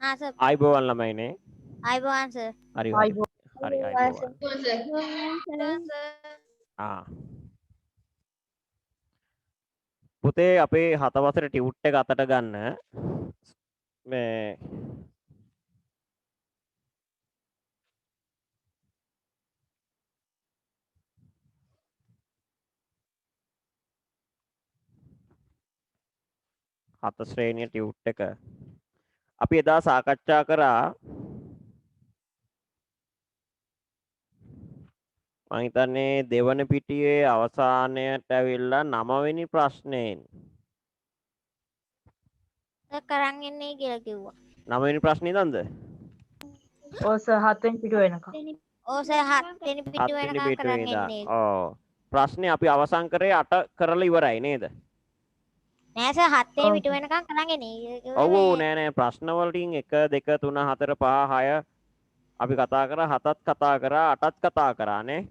ආ සර් ආයිබෝවන් ළමයිනේ. අයිබෝන් සර් හරි හරි. ආයිබෝවන්. හරි ආයිබෝවන්. ආ. පුතේ අපේ 7 වසරේ ටියුට් එක අතට ගන්න. මේ හත ශ්‍රේණිය ටියුට් එක අපි එදා සාකච්ඡා කරා මම හිතන්නේ දෙවන පිටියේ අවසානයට ඇවිල්ලා 9 වෙනි ප්‍රශ්නයෙන් සර් කරන් ඉන්නේ කියලා කිව්වා 9 වෙනි ප්‍රශ්නේ ඉඳන්ද ඔව් සර් 7 වෙනි පිටුව වෙනකම්. ඕ සර් 7 වෙනි 7 පිටුව වෙනි වෙනකන් පිටුවේ කරන් ඉඳන් ඉන්නේ ඔව් ප්‍රශ්නේ අපි අවසන් කරේ 8 කරලා ඉවරයි නේද නෑ සර් 7 වෙනි ඔව් පිටුව සර්. වෙනකන් කරන් ඉන්නේ ඔව් ඔව් නෑ නෑ ප්‍රශ්න වලටින් 1 2 3 4 5 6 අපි කතා කරා 7ත් කතා කරා 8ත් කතා කරා නේ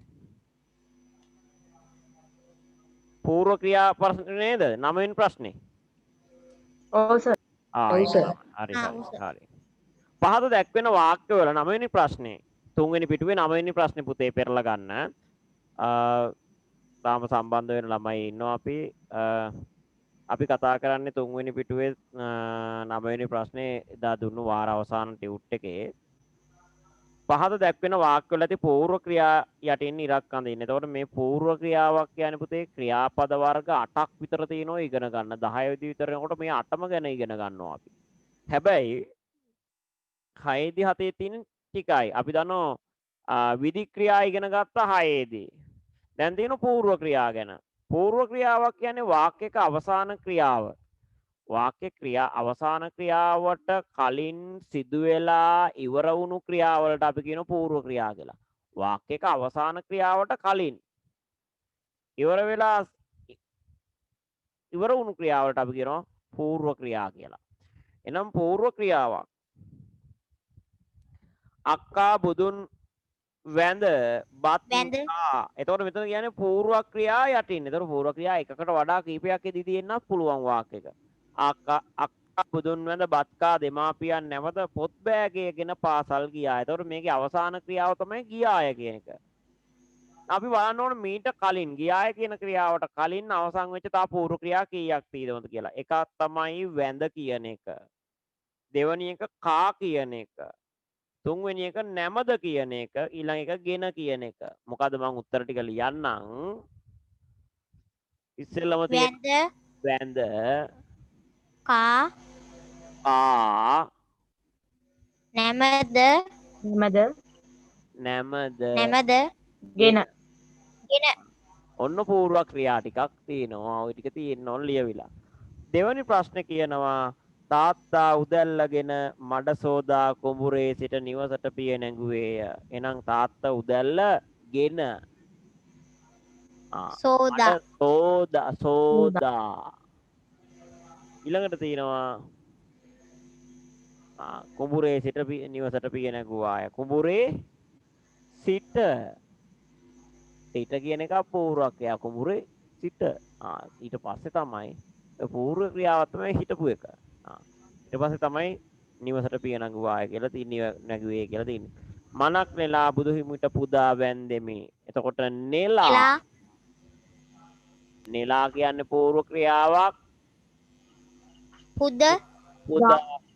පූර්ව ක්‍රියා ප්‍රශ්න නේද 9 වෙනි ප්‍රශ්නේ ඔව් සර්. හරි හරි හරි පහත දැක්වෙන වාක්‍යවල 9 වෙනි ප්‍රශ්නේ 3 වෙනි පිටුවේ 9 වෙනි ප්‍රශ්නේ පුතේ පෙරලා ගන්න. තාම සම්බන්ධ වෙන ළමයි ඉන්නවා අපි කතා කරන්නේ 3 වෙනි පිටුවේ 9 වෙනි ප්‍රශ්නේ එදා දුන්නු වාර අවසාන ටියුට් එකේ. පහත දැක්වෙන වාක්‍යවල ඇති පූර්ව ක්‍රියා යටින් ඉරක් අඳින්න. එතකොට මේ පූර්ව ක්‍රියාවක් කියන්නේ පුතේ ක්‍රියාපද වර්ග 8ක් විතර තියෙනවා ඉගෙන ගන්න. 10 විදි විතර යනකොට මේ 8ම ගැන ඉගෙන ගන්නවා අපි. හැබැයි 6 දී 7 තියෙන ටිකයි. අපි දන්නවා විධි ක්‍රියා ඉගෙන ගත්තා 6 දී. දැන් තියෙන පූර්ව ක්‍රියා ගැන. පූර්ව ක්‍රියාවක් කියන්නේ වාක්‍යයක අවසාන ක්‍රියාව. වාක්‍ය ක්‍රියා අවසාන ක්‍රියාවට කලින් සිදුවෙලා ඉවර වුණු ක්‍රියාවලට අපි කියන පූර්ව ක්‍රියා කියලා. වාක්‍යයක අවසාන ක්‍රියාවට කලින් ඉවර වෙලා ඉවර වුණු ක්‍රියාවලට අපි කියනවා පූර්ව ක්‍රියා කියලා. එනම් පූර්ව ක්‍රියාවක් අක්කා බුදුන් වැඳ බත් කා. එතකොට මෙතන කියන්නේ පූර්ව ක්‍රියා යටින්. එතකොට පූර්ව ක්‍රියා එකකට වඩා කීපයක් එදී තියෙන්නත් පුළුවන් වාක්‍යයක. අක්කා බුදුන් වැඳ බත් කා දෙමාපියන් නැවත පොත් බෑගයගෙන පාසල් ගියා. එතකොට මේකේ අවසාන ක්‍රියාව තමයි ගියාය කියන එක. අපි බලන්න ඕන මීට කලින් ගියාය කියන ක්‍රියාවට කලින් අවසන් වෙච්ච තා පූර්ව ක්‍රියා කීයක් තියෙනවද කියලා. එකක් තමයි වැඳ කියන එක. දෙවැනි එක කා කියන එක. තුන්වෙනි එක නැමද කියන එක ඊළඟ එක ගෙන කියන එක. මොකද මම උත්තර ටික ලියන්නම්. ඉස්සෙල්ලම තියෙන වැඳ කා නැමද ගෙන. ඔන්න පූර්ව ක්‍රියා ටිකක් තියෙනවා. ওই ටික තියෙන්න ඕන ලියවිලා. දෙවැනි ප්‍රශ්නේ කියනවා තාත්තා උදැල්ලගෙන මඩ සෝදා කුඹුරේ සිට නිවසට පිය නැගුවේය. එහෙනම් තාත්තා උදැල්ලගෙන සෝදා ඊළඟට තියෙනවා කුඹුරේ සිට නිවසට පිය නැගුවාය. කුඹුරේ සිට කියන එක පූර්වක්‍රියා කුඹුරේ සිට ඊට පස්සේ තමයි පූර්ව ක්‍රියාව තමයි හිටපු එක. ඊට පස්සේ තමයි නිවසට පිය නැගුවාය කියලා තියෙන්නේ නැගුවේ කියලා තියෙන්නේ. මනක් නෙලා බුදු හිමිට පුදා වැන්දෙමි. එතකොට නෙලා කියන්නේ පූර්ව ක්‍රියාවක්. පුදා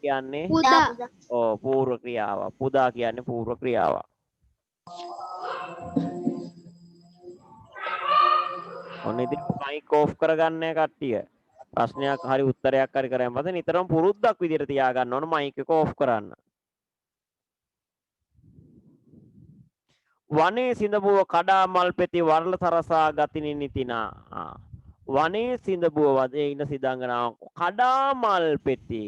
කියන්නේ පූර්ව ක්‍රියාවක්. පුදා කියන්නේ පූර්ව ක්‍රියාවක්. ඔන්න ඉතින් මයික් ඕෆ් කරගන්න කට්ටිය. ප්‍රශ්නයක් හරි උත්තරයක් හරි කරන් පස්සේ නිතරම පුරුද්දක් විදිහට තියාගන්න ඕන මයික් එක ඕෆ් කරන්න. වනේ සිඳබුව කඩා මල් පෙති වරල සරසා ගතිනි නිතිනා. වනේ සිඳබුව වදේ ඉන්න සිදංගනාව කඩා මල් පෙති.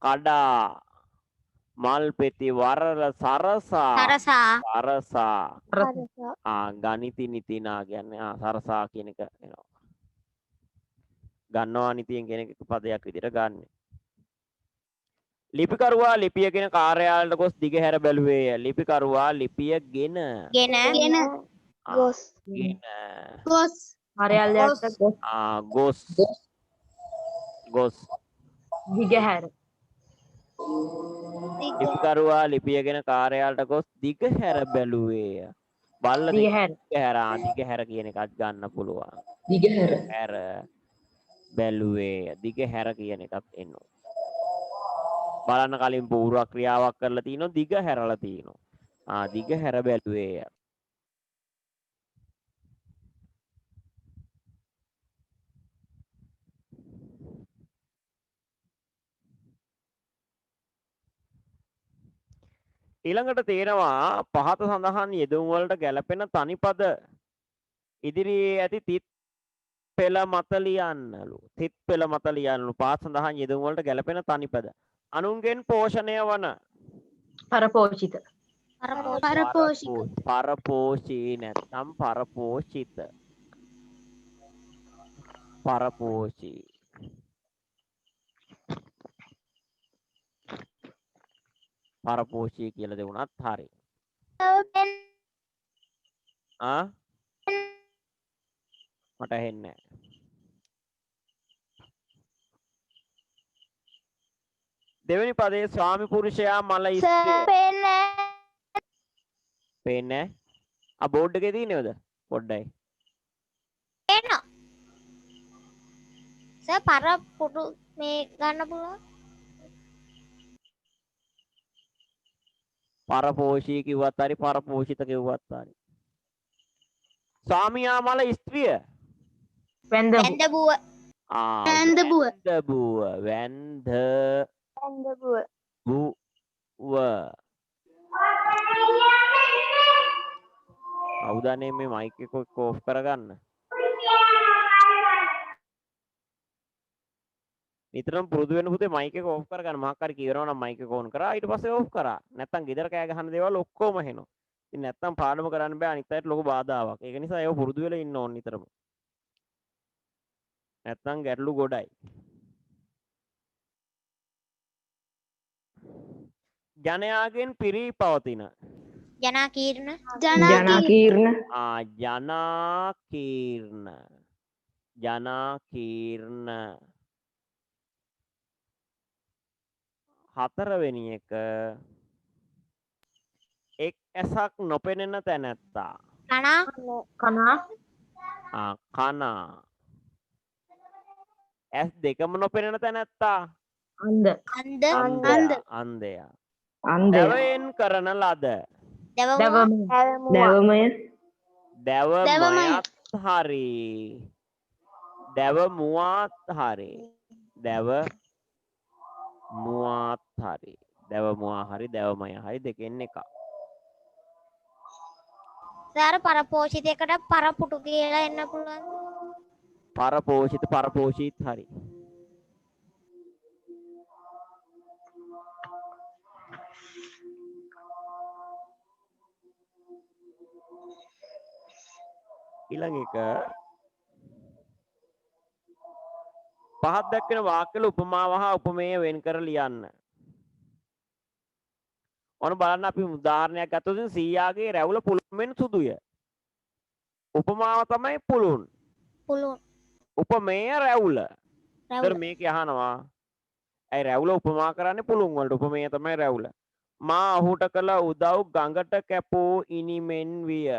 කඩා මල් පෙති වරල සරසා ගනිති නිතිනා කියන්නේ සරසා කියන එක එනවා. ගන්නවා නිතියෙන් කියන එක පදයක් විදිහට ගන්න. ලිපිකරුවා ලිපිය ගෙන කාර්යාලයට ගොස් දිගහැර බැලුවේය. ලිපිකරුවා ලිපිය ගෙන ගොස් කාර්යාලයට ගොස් දිගහැර ලිපිකරුවා ලිපියගෙන කාර්යාලයට ගොස් දිග හැර බැලුවේය. බල්ල දිගහැර. දිග හැර කියන එකත් ගන්න පුළුවන්. දිගහැර. හැර බැලුවේය. දිග හැර කියන එකත් එනවා. බලන්න කලින් පූර්ව ක්‍රියාවක් කරලා තිනවා දිග හැරලා තිනවා. දිග හැර බැලුවේය. ඊළඟට තියෙනවා පහත සඳහන් යෙදුම් වලට ගැලපෙන තනිපද ඉදිරියේ ඇති තිත් පෙළ මත ලියන්නලු. තිත් පෙළ මත ලියන්නලු. පහත සඳහන් යෙදුම් වලට ගැලපෙන තනිපද. අනුන්ගෙන් පෝෂණය වන පරපෝෂිත. පරපෝෂී නැත්නම් පරපෝෂිත. පරපෝෂී. පරපෝෂී කියලා දෙවුණත් හරි. මට ඇහෙන්නේ නැහැ. දෙවෙනි පදයේ ස්වාමි පුරුෂයා මල ස්ත්‍රිය. පේන්නේ නැහැ. බෝඩ් එකේ තියෙනවද? පොඩ්ඩයි. එනවා. සර් පරපුරු මේ ගන්න පුළුවන්. පරපෝෂී කිව්වත් හරි පරපෝෂිත කිව්වත් හරි. ස්වාමියා මල ස්ත්‍රිය. වැන්දඹු. වැන්දබුව. වැන්දබුව. අවුදනේ මේ මයික් එක ඕෆ් කරගන්න. නිතරම පුරුදු වෙන පුතේ මයික් එක ඕෆ් කරගන්න. මොකක් හරි කියනවා නම් මයික් එක ඕන් කරා ඊට පස්සේ ඕෆ් කරා. නැත්තම් ගෙදර කෑ ගහන දේවල් ඔක්කොම හෙනවා. ඉතින් නැත්තම් පාඩම කරන්න බෑ අනිත් අයට ලොකු බාධාවක්. ඒක නිසා ඒව පුරුදු වෙලා ඉන්න ඕන නිතරම. නැත්තම් ගැටලු ගොඩයි. ජනයාගෙන් පිරී පවතින ජනාකීර්ණ. ජනාකීර්ණ හතරවෙනි එක එක් ඇසක් නොපෙනෙන තැනැත්තා. කනා ඇස් දෙකම නොපෙනෙන තැනැත්තා. අන්ධයා. දැවයෙන් කරන ලද. දැවමයත් හරි. දැවමුවත් හරි. දැවමුවත් හරි. දැවමුවා හරි දැවමය හරි දෙකෙන් එකක්. සර් පරපෝෂිතයකට පරපුටු කියලා එන්න පුළුවන්. පරපෝෂිත පරපෝෂිත හරි. ඊළඟ එක පහත් දක්වන වාක්‍යවල උපමාව හා උපමේය වෙන් කර ලියන්න. ඔන්න බලන්න අපි උදාහරණයක් ගත්තොත් සීයාගේ රැවුල පුළුන් සුදුය. උපමාව තමයි පුළුන්. උපමේය රැවුල. ඒතර මේක අහනවා. ඇයි රැවුල උපමා කරන්නේ පුළුන් වලට? උපමේය තමයි රැවුල. මා ඔහුට කළ උදව් ගඟට කැපූ ඉනිමෙන් විය.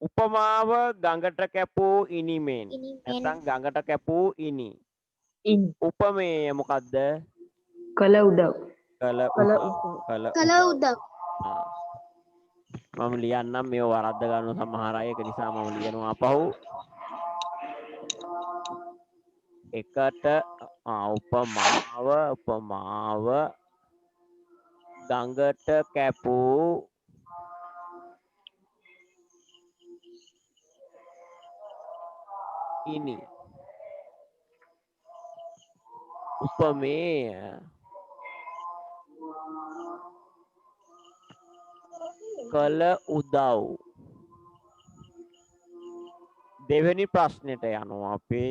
උපමාව ගඟට කැපූ ඉනිමෙන්. නැත්නම් ගඟට කැපූ ඉනි. උපමේය මොකද්ද? කළ උදව්. මම ලියන්නම් මේව වරද්ද ගන්න සමහර අය. ඒක නිසා මම ලියනවා අපහු. එකට උපමාව ගඟට කැපූ ඉනි. උපමේය කළ උදව්. දෙවෙනි ප්‍රශ්නෙට යනවා අපි.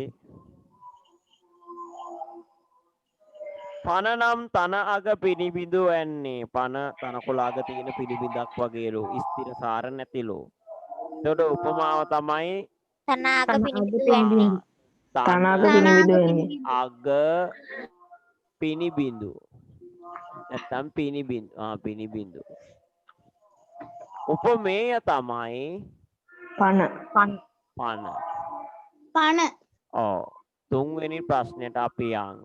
පන නම් තන අග පිළිබිඳු වෙන්නේ. පන තනකොළ අග තියෙන පිළිබිඳක් වගේලු. ස්ථිර සාර නැතිලු. එතකොට උපමාව තමයි තනාග පිනිබිදු වෙන්නේ. අග පිනි බිඳු. නැත්තම් පිනි බිඳු. පිනි බිඳු. උපමේය තමයි පණ. පන. පණ ඔව්. තුන්වෙනි ප්‍රශ්නෙට අපි යන්.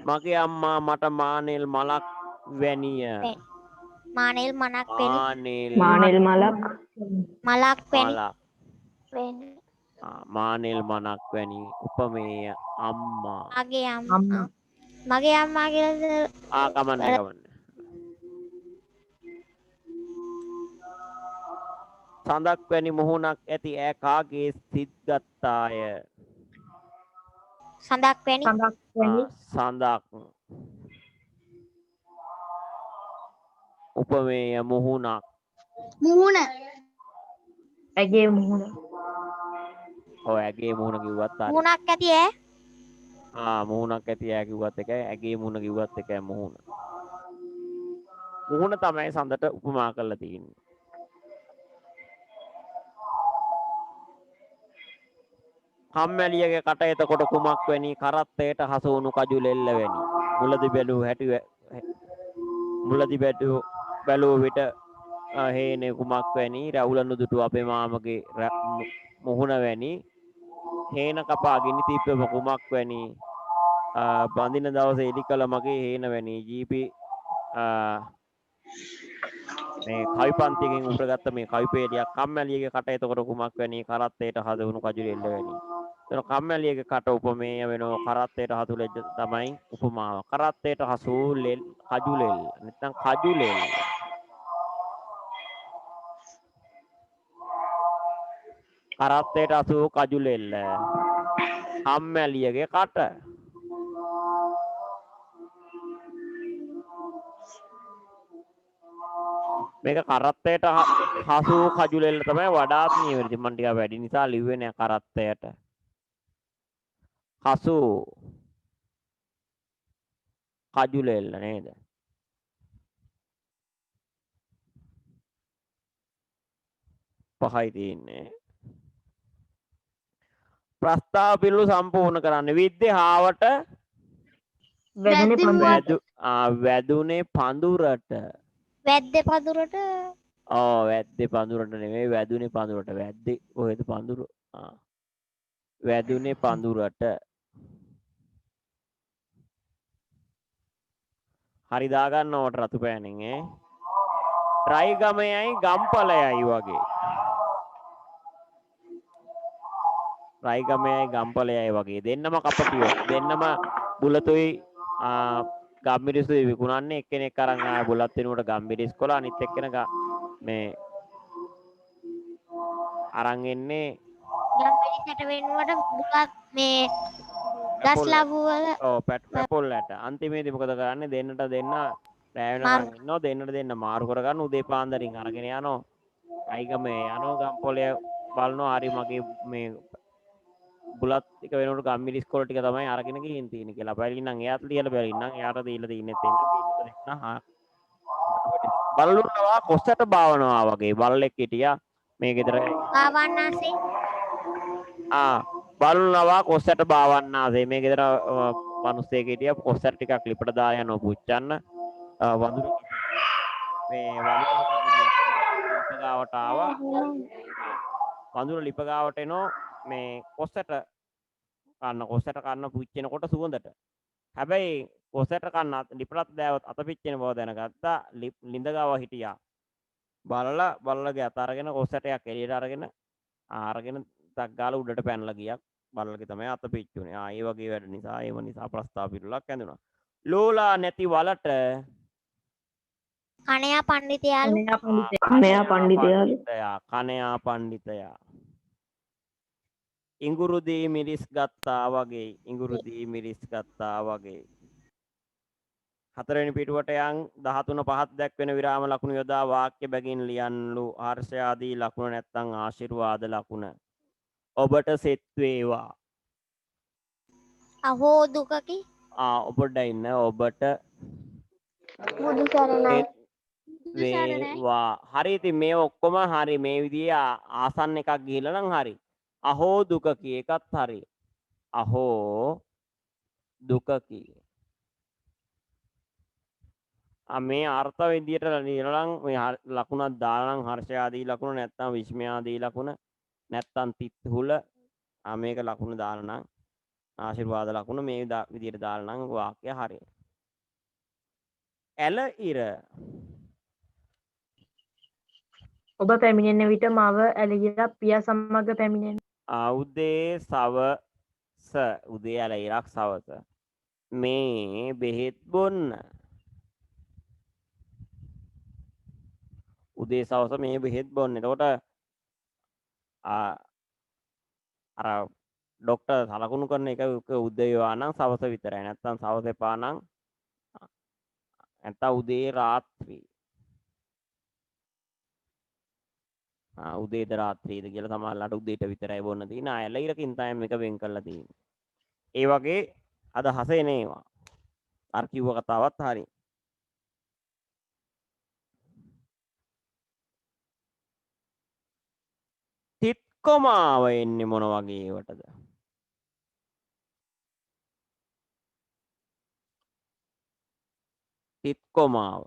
මගේ අම්මා මට මානෙල් මලක් වැනිය. මානෙල් මනක් වෙනි. මානෙල් මානෙල් මලක්. මලක් වෙනි. මලක්. වෙනි. මානෙල් මනක් වැනි උපමේය අම්මා. මගේ අම්මා. අම්මා. මගේ අම්මා කියලා කමන්න. සඳක් වැනි මුහුණක් ඇති ඈ කාගේ සිත් ගත්තාය. සඳක් වෙනි. සඳක් වැනි. සඳක්. උපමේය මුහුණක්. මුහුණ ඇගේ මුහුණ. ඔය ඇගේ මුහුණ කිව්වත් හරි. මුණක් ඇති ඈ. මුහුණක් ඇති ඈ කිව්වත් එකයි ඇගේ මුහුණ කිව්වත් එකයි මුහුණ. මුහුණ තමයි සඳට උපමා කරලා තියෙන්නේ. කම්මැලියගේ කට එතකොට කුමක් වැනි කරත්තයට හසු වුණු කජුලෙල්ල වැනි. මුලදි බැලුව විට හේනේ කුමක් වැනි රැවුලනු දුටු අපේ මාමගේ මුහුණ වැනි. හේන කපා ගිනි තිබ්බම කුමක් වැනි බඳින දවසේ එලි කළ මගේ හේන වැනි. ජීපි මේ කවි පන්තියකින් උපුරගත්ත මේ කවි පේලියක්. කම්මැලියගේ කට එතකොට කුමක් වැනි කරත්තයට හසු වුණු කජුලෙල්ල වැනි. එතන කම්මැලියගේ කට උපමේය වෙනවා. කරත්තයට හසු ලෙඩ තමයි උපමාව. කරත්තයට හසු කජුලෙල් නැත්නම් කජුලෙල්. කරත්තයට හසු කජුලෙල්. කම්මැලියගේ කට. මේක කරත්තයට හසු කජුලෙල් තමයි වඩාත් නියමයි. මම ටිකක් වැඩි නිසා ලිව්වේ නෑ කරත්තයට. හසු කජුලෙල්ල නේද? පහයි තියෙන්නේ. ප්‍රස්තාව පිළිලු සම්පූර්ණ කරන්න. විද්‍යාවට වැදුනේ පඳුරට. වැද්දේ පඳුරට. වැද්දේ පඳුරට නෙමෙයි වැදුනේ පඳුරට. වැද්දේ කොහෙද පඳුර? වැදුනේ පඳුරට. හරි දාගන්න ඕට රතු පෑනෙන් ඈ. ට්‍රයි ගමයයි ගම්පලයයි වගේ. ට්‍රයි ගමයයි ගම්පලයයි වගේ. දෙන්නම කපටියෝ. දෙන්නම බුලතුයි ගම්මිරිසුයි විකුණන්නේ. එක්කෙනෙක් අරන් ආය බුලත් වෙනුවට ගම්මිරිස් කොලා අනිත් එක්කෙනා මේ අරන් එන්නේ ගම්මිරිසට වෙනුවට බුලත් මේ ගස් ලැබු වල පැපොල් ඇට. අන්තිමේදී මොකද කරන්නේ? දෙන්නට දෙන්න රැ වෙනකන් ඉන්නවා. දෙන්නට දෙන්න මාරු කරගන්න උදේ පාන්දරින් අරගෙන යනවා. අයිගමේ යනවා ගම්පොලේ බලනවා. හරි මගේ මේ බුලත් එක වෙනකොට ගම්මිරිස් කොළ ටික තමයි අරගෙන ගිහින් තියෙන්නේ කියලා. බැරි නම් එයාට ලියලා බැරි නම් එයාට දීලා තින්නෙත් එන්න. බල්ලුන්නවා කොස්සට බාවනවා වගේ. බල්ලෙක් හිටියා මේ ගෙදර. ආවන්නාසේ. බලනවා කොස්සට බාවන්නාසේ. මේ ගෙදර මිනිස්සෙක් හිටියා කොස්සට ටිකක් ලිපට දා යනවා පුච්චන්න. වඳුරු මේ වඳුරු ගාවට ආවා. වඳුරු ලිප ගාවට එනෝ මේ කොස්සට කන්න පුච්චෙනකොට සුවඳට. හැබැයි කොස්සට කන්න ලිපටත් දෑවත් අත පිච්චෙන බව දැනගත්තා. ලිඳ ගාව හිටියා. බල්ලගේ අත අරගෙන කොස්සටයක් එළියට අරගෙන තක් ගාලා උඩට පැනලා ගියා. බල්ලගේ තමයි අත පිච්චුනේ. ඒ වගේ වැඩ නිසා ඒව නිසා ප්‍රස්තාව පිළිලක් ඇඳුනා. ලෝලා නැති වලට කණයා පඬිතයාලු. කණයා පඬිතයා ඉඟුරු දී මිරිස් ගත්තා වගේ. හතරවෙනි පිටුවට යන් 13:5 දැක්වෙන විරාම ලකුණු යොදා වාක්‍ය බැගින් ලියන්නලු. හර්ෂ ආදී ලකුණ නැත්නම් ආශිර්වාද ලකුණ. ඔබට සෙත් වේවා. අහෝ දුකකි. ඔබට ඉන්න ඔබට බුදු සරණයි. වේවා. හරි ඉතින් මේ ඔක්කොම හරි. මේ විදිහේ ආසන්න එකක් ගිහිල්ලා නම් හරි. අහෝ දුකකි එකත් හරි. අහෝ දුකකි. මේ අර්ථ විදියට ලියනනම් මේ ලකුණක් දාලා නම් හර්ෂ ආදී ලකුණ නැත්නම් විස්මය ආදී ලකුණ නැත්නම් තිත්හුල මේක ලකුණ දාලා නම් ආශිර්වාද ලකුණ මේ විදියට දාලා නම් වාක්‍ය හරියි. ඇල ඉර ඔබ පැමිණෙන විට මව ඇලගිරක් පියා සමග පැමිණෙන. උදේ සවස උදේ ඇල ඉරක් සවස මේ බෙහෙත් බොන්න. උදේ සවස මේ බෙහෙත් බොන්න. එතකොට අර ડોක්ටර් සලකුණු කරන එක උදේ ආනම් සවස විතරයි. නැත්තම් සවස එපා නම් නැත්තම් උදේ රාත්‍රී. උදේද රාත්‍රීද කියලා සමහරලාට උදේට විතරයි බොන්න තියෙන. ඇල ඉරකින් තමයි මේක වෙන් කරලා තියෙන්නේ. ඒ වගේ අදහස එන ඒවා. අර කිව්ව කතාවත් හරියි. තිත්කොමාව එන්නේ මොන වගේ ඒවටද? තිත්කොමාව.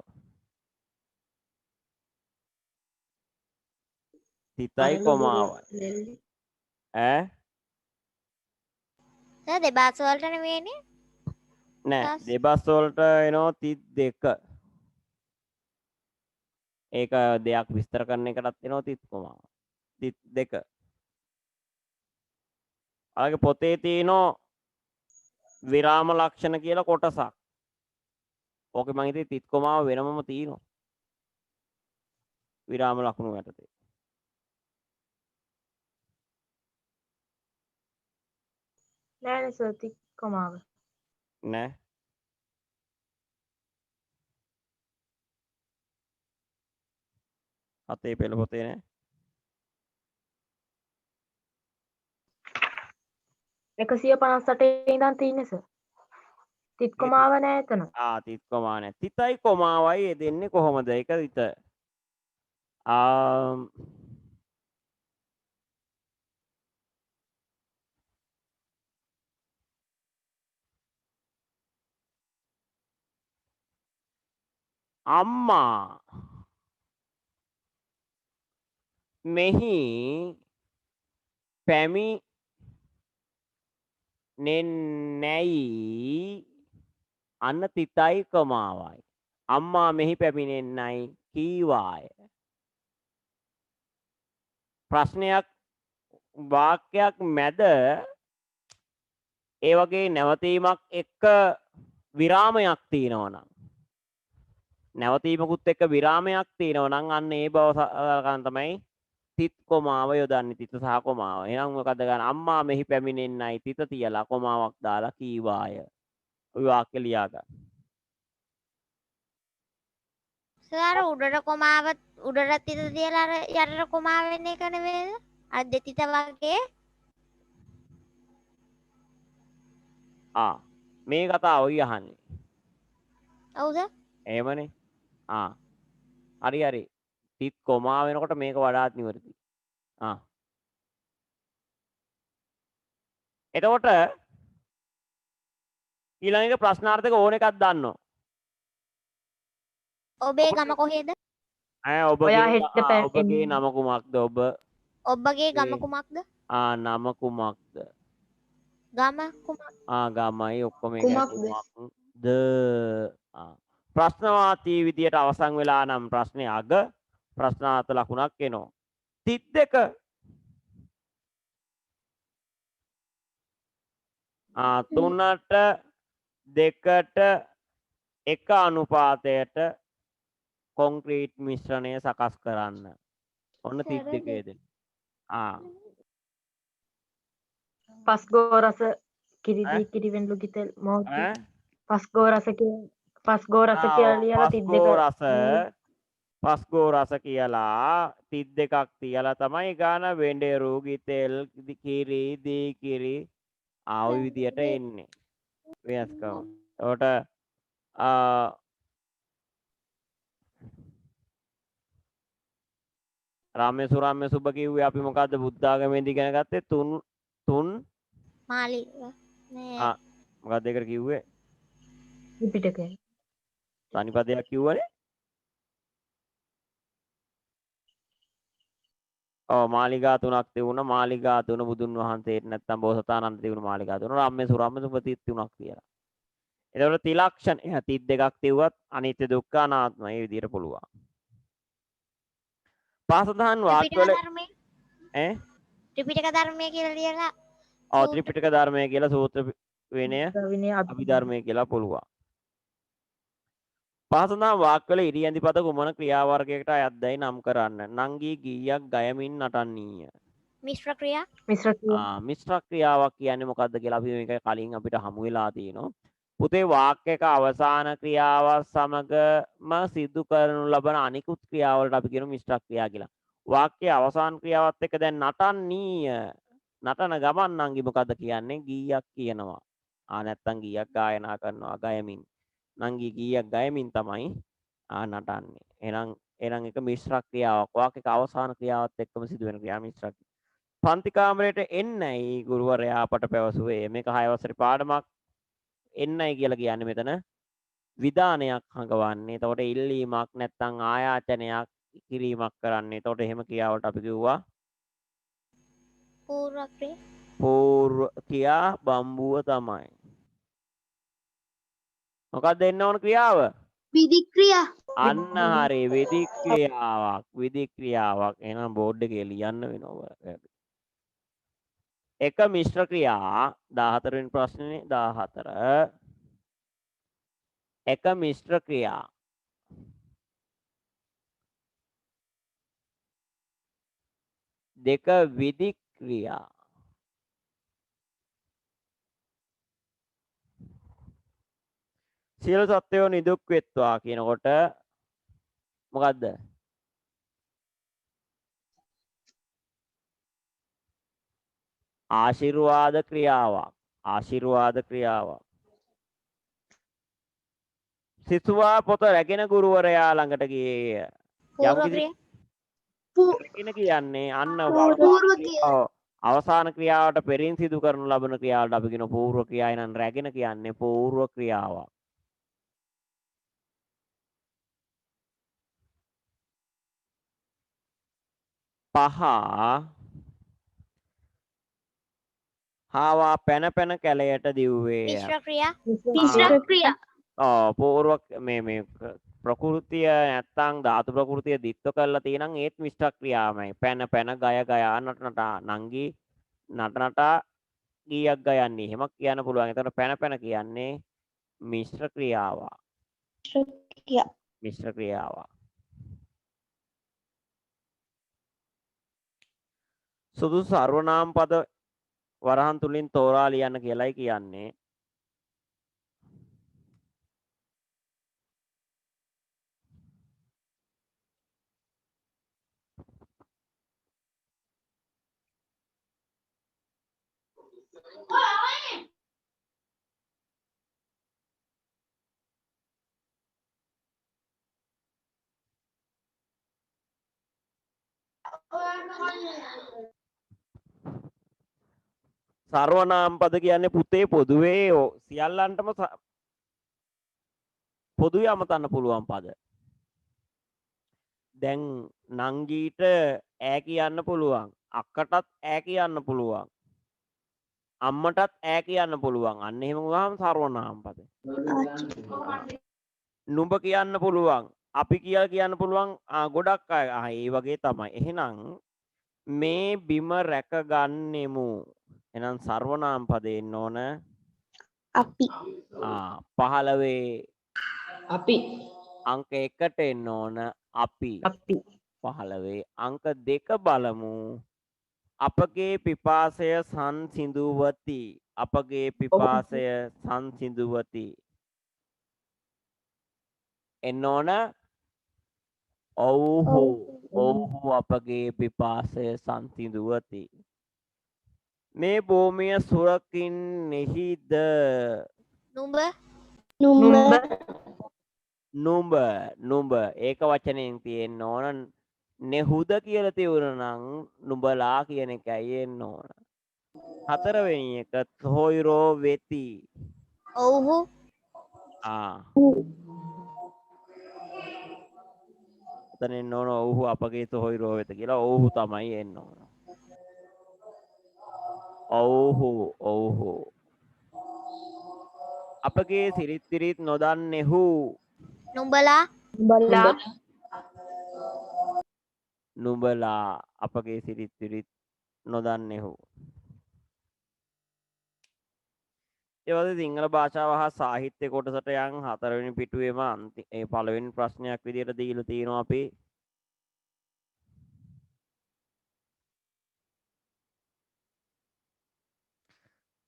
තිතයි කොමාවයි. ඈ? දෙබස් වලට නෙවෙයිනේ. නෑ දෙබස් වලට එනවා තිත් දෙක. ඒක දෙයක් විස්තර කරන එකටත් එනවා තිත් කොමාව. තිත් දෙක. අලගේ පොතේ තියෙනවා විරාම ලක්ෂණ කියලා කොටසක්. ඕකේ මං හිතේ තිත් කොමාව වෙනමම තියෙනවා. විරාම ලකුණු යටතේ. නෑ සර් තික්කමාව. නෑ. අතේ පෙළ පොතේ නෑ. 158 ඉඳන් තියෙන්නේ සර්. තික්කමාව නෑ එතන. තිත් කොමා නෑ. තිතයි කොමාවයි දෙන්නේ කොහොමද? ඒක විත. අම්මා මෙහි පැමිණෙන්නැයි අන්න තිතයි කොමාවයි. අම්මා මෙහි පැමිණෙන්නයි කීවාය. ප්‍රශ්නයක් වාක්‍යයක් මැද ඒ වගේ නැවතීමක් එක්ක විරාමයක් තියෙනවා නම් නැවතීමකුත් එක්ක විරාමයක් තියෙනවා නම් අන්න ඒ බව සලකන තමයි තිත් කොමාව යොදන්නේ. තිත සහ කොමාව. එහෙනම් මොකද ගන්න? අම්මා මෙහි පැමිණෙන්නයි තිත තියලා කොමාවක් දාලා කීවාය. ඔය වාක්‍ය ලියා ගන්න. සර් උඩට කොමාව උඩට තිත තියලා අර යටට කොමාව වෙන එක නෙවෙයිද? අර දෙතිත වගේ. මේ කතාව ඔය අහන්නේ. ඔව්ද? එහෙමනේ. හරි හරි. තිත් කොමා වෙනකොට මේක වඩාත් නිවැරදි. එතකොට ඊළඟ ප්‍රශ්නාර්ථක ඕන එකක් දන්නෝ. ඔබේ ගම කොහෙද? ඔබගේ නම කුමක්ද? ඔබගේ ගම කුමක්ද? නම කුමක්ද? ගම කුමක්? ගමයි ඔක්කොම කුමක්ද? කුමක්ද? ප්‍රශ්නවාදී විදියට අවසන් වෙලා නම් ප්‍රශ්නේ අග ප්‍රශ්නාර්ථ ලකුණක් එනවා. තිත් දෙක තුනට දෙකට එක අනුපාතයට කොන්ක්‍රීට් මිශ්‍රණය සකස් කරන්න. ඔන්න තිත් දෙකේ දෙන්න. පස්ගෝ රස කිරිදී කිරිවෙන්ලු ගිතෙල් මොහොත පස්ගෝ රස කියලා ලියලා තිත් දෙක පස්ගෝ රස කියලා තිත් දෙකක් තියලා තමයි ගාන වෙන්ඩේරු ගිතෙල් කිරි දී කිරි ආව විදියට එන්නේ. වෙනස්කම. එතකොට රාම්‍ය සුරාම්‍ය සුබ කිව්වේ අපි මොකද්ද බුද්ධ ආගමේදී ඉගෙන ගත්තේ? තුන් මාලි නේ මොකක්ද ඒකට කිව්වේ? ත්‍රිපිටකය. තනි පදයක් කිව්වනේ. ඔව් මාලිගා තුනක් තිබුණා. මාලිගා තුන බුදුන් වහන්සේට නැත්තම් බෝසතාණන් තිබුණු මාලිගා තුන. රම්මේ සුරම්මේ සුපතිත් තුනක් කියලා. එතකොට ත්‍රිලක්ෂණ 32ක් තිබුවත් අනිත්‍ය දුක්ඛ අනාත්ම මේ විදිහට පුළුවන්. පාසදහන් වාක්‍යවල ඈ ත්‍රිපිටක ධර්මය කියලා ලියලා ඔව් ත්‍රිපිටක ධර්මය කියලා සූත්‍ර විනය විනය අභිධර්මය කියලා පුළුවන්. පාසදහන් වාක්‍යවල ඉරියැඳි පද කුමන ක්‍රියා වර්ගයකට අයත්දයි නම් කරන්න. නංගී ගීයක් ගයමින් නටන්නීය. මිශ්‍ර ක්‍රියා. මිශ්‍ර ක්‍රියා. මිශ්‍ර ක්‍රියාවක් කියන්නේ මොකද්ද කියලා අපි මේක කලින් අපිට හමු වෙලා තියෙනවා. පුතේ වාක්‍යයක අවසාන ක්‍රියාව සමගම සිදු කරනු ලබන අනිකුත් ක්‍රියාවලට අපි කියනවා මිශ්‍ර ක්‍රියා කියලා. වාක්‍යයේ අවසාන ක්‍රියාවත් එක්ක දැන් නටන්නීය. නටන ගමන් නංගි මොකද්ද කියන්නේ? ගීයක් කියනවා. නැත්තම් ගීයක් ගායනා කරනවා ගයමින්. නංගි ගීයක් ගයමින් තමයි නටන්නේ. එහෙනම් ඒක මිශ්‍ර ක්‍රියාවක්. වාක්‍යයක අවසාන ක්‍රියාවත් එක්කම සිදු වෙන ක්‍රියාව මිශ්‍ර. පන්ති කාමරයට එන්නයි ගුරුවරයා අපට පැවසුවේ. මේක 6 වසරේ පාඩමක්. එන්නයි කියලා කියන්නේ මෙතන විධානයක් හඟවන්නේ. එතකොට ඉල්ලීමක් නැත්නම් ආයාචනයක් කිරීමක් කරන්නේ. එතකොට එහෙම ක්‍රියාවට අපි කිව්වා පූර්ව ක්‍රියා. පූර්ව ක්‍රියා බම්බුව තමයි. මොකක්ද එන්න ඕන ක්‍රියාව? විධික්‍රියා. අන්න හරි විධික්‍රියාවක්. විධික්‍රියාවක්. එහෙනම් බෝඩ් එකේ ලියන්න වෙනවා. එක මිශ්‍ර ක්‍රියා 14 වෙනි ප්‍රශ්නේ 14 එක මිශ්‍ර ක්‍රියා දෙක විධික්‍රියා සියලු සත්වයෝ නිදුක් වෙත්වා කියනකොට මොකද්ද? ආශිර්වාද ක්‍රියාවක්. ආශිර්වාද ක්‍රියාවක්. සිතුවා පොත රැගෙන ගුරුවරයා ළඟට ගියේය. පූර්ව ක්‍රියා. රැගෙන කියන්නේ අන්න පූර්ව ක්‍රියා. අවසාන ක්‍රියාවට පෙරින් සිදු කරනු ලබන ක්‍රියාවට අපි කියන පූර්ව ක්‍රියාව. නම් රැගෙන කියන්නේ පූර්ව ක්‍රියාවක්. පහ හාවා පැන පැන කැලයට දිව්වේ. මිශ්‍ර ක්‍රියා. මිශ්‍ර ක්‍රියා. පූර්ව මේ ප්‍රകൃතිය නැත්තම් ධාතු ප්‍රകൃතිය දිත්ත කරලා තියෙනම් ඒත් මිශ්‍ර ක්‍රියාවමයි. පැන පැන ගය ගයා නටනට නංගි නටනට ගීයක් ගයන්නේ. එහෙම කියන්න පුළුවන්. එතකොට පැන පැන කියන්නේ මිශ්‍ර ක්‍රියාවක්. මිශ්‍ර ක්‍රියාවක්. සුදුසු සර්වනාම පද වරහන් තුලින් තෝරා ලියන්න කියලායි කියන්නේ. සර්වනාම පද කියන්නේ පුතේ පොදුවේ සියල්ලන්ටම පොදුවේ අමතන්න පුළුවන් පද. දැන් නංගීට ඈ කියන්න පුළුවන්. අක්කටත් ඈ කියන්න පුළුවන්. අම්මටත් ඈ කියන්න පුළුවන්. අන්න එහෙම වුණාම සර්වනාම පද. නුඹ කියන්න පුළුවන්. අපි කියලා කියන්න පුළුවන් ගොඩක් අය. ඒ වගේ තමයි. එහෙනම් මේ බිම රැකගන්නෙමු. එහෙනම් සර්වනාම පදේ එන්න ඕන අපි. 15 අපි. අංක 1ට එන්න ඕන අපි. 15 අංක 2 බලමු. අපගේ පිපාසය සංසිඳුවති. අපගේ පිපාසය සංසිඳුවති. එන්න ඕන ඔව්හු අපගේ පිපාසය සංසිඳුවති. මේ භූමිය සුරකින්නෙහිද? නුඹ ඒක වචනයෙන් තියෙන්න ඕන. නෙහුද කියලා තියුණා නම් නුඹලා කියන එකයි එන්න ඕන. 4 වෙනි එක තොයිරෝ වෙති. ඔව්හු. එතන එන්න ඕන ඔව්හු අපගේ සොහොයුරෝ වෙත කියලා. ඔව්හු තමයි එන්න ඕන. ඔව්හු. අපගේ සිරිත් විරිත් නොදන්නෙහු. නුඹලා බලා නුඹලා අපගේ සිරිත් විරිත් නොදන්නෙහු. ඒ වගේ සිංහල භාෂාව හා සාහිත්‍ය කොටසට යන් 4 වෙනි පිටුවේම ඒ පළවෙනි ප්‍රශ්නයක් විදිහට දීලා තියෙනවා අපි.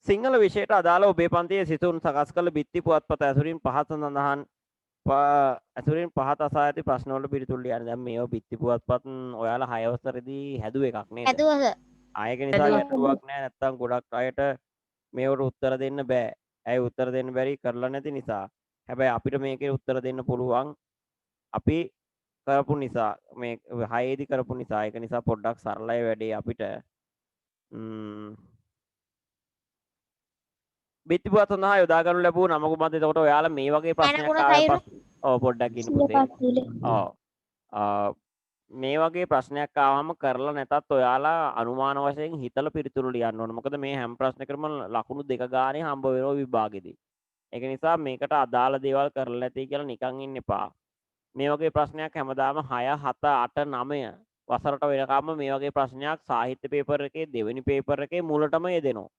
සිංහල විෂයට අදාළ ඔබේ පන්තියේ සිසුන් සකස් කළ බිත්ති පුවත්පත ඇසුරින් පහත සඳහන් ඇසුරින් පහත අසා ඇති ප්‍රශ්න වලට පිළිතුරු ලියන්න. දැන් මේව බිත්ති පුවත්පත් ඔයාලා 6 වසරේදී හැදුව එකක් නේද? ඇදුවස. ආයක නිසා ගැටලුවක් නැහැ. නැත්තම් ගොඩක් අයට මේවට උත්තර දෙන්න බෑ. ඇයි උත්තර දෙන්න බැරි? කරලා නැති නිසා. හැබැයි අපිට මේකේ උත්තර දෙන්න පුළුවන්. අපි කරපු නිසා මේ 6 දී කරපු නිසා ඒක නිසා පොඩ්ඩක් සරලයි වැඩේ අපිට. බිත්තිපුවත් සඳහා යොදා ගනු ලැබූ නම කුමක්ද? එතකොට ඔයාලා මේ වගේ ප්‍රශ්නයක් යනකුණ ආවේ සයුරු. ඔව් පොඩ්ඩක් ඉන්න පුතේ. ඔව්. මේ වගේ ප්‍රශ්නයක් ආවම කරලා නැතත් ඔයාලා අනුමාන වශයෙන් හිතලා පිළිතුරු ලියන්න ඕන. මොකද මේ හැම ප්‍රශ්නයකටම ලකුණු 2 ගානේ හම්බ වෙනවා විභාගෙදී. ඒක නිසා මේකට අදාළ දේවල් කරලා නැති කියලා නිකන් ඉන්න එපා. මේ වගේ ප්‍රශ්නයක් හැමදාම 6 7 8 9 වසරට වෙනකම්ම මේ වගේ ප්‍රශ්නයක් සාහිත්‍ය පේපර් එකේ දෙවෙනි පේපර් එකේ මුලටම යෙදෙනවා.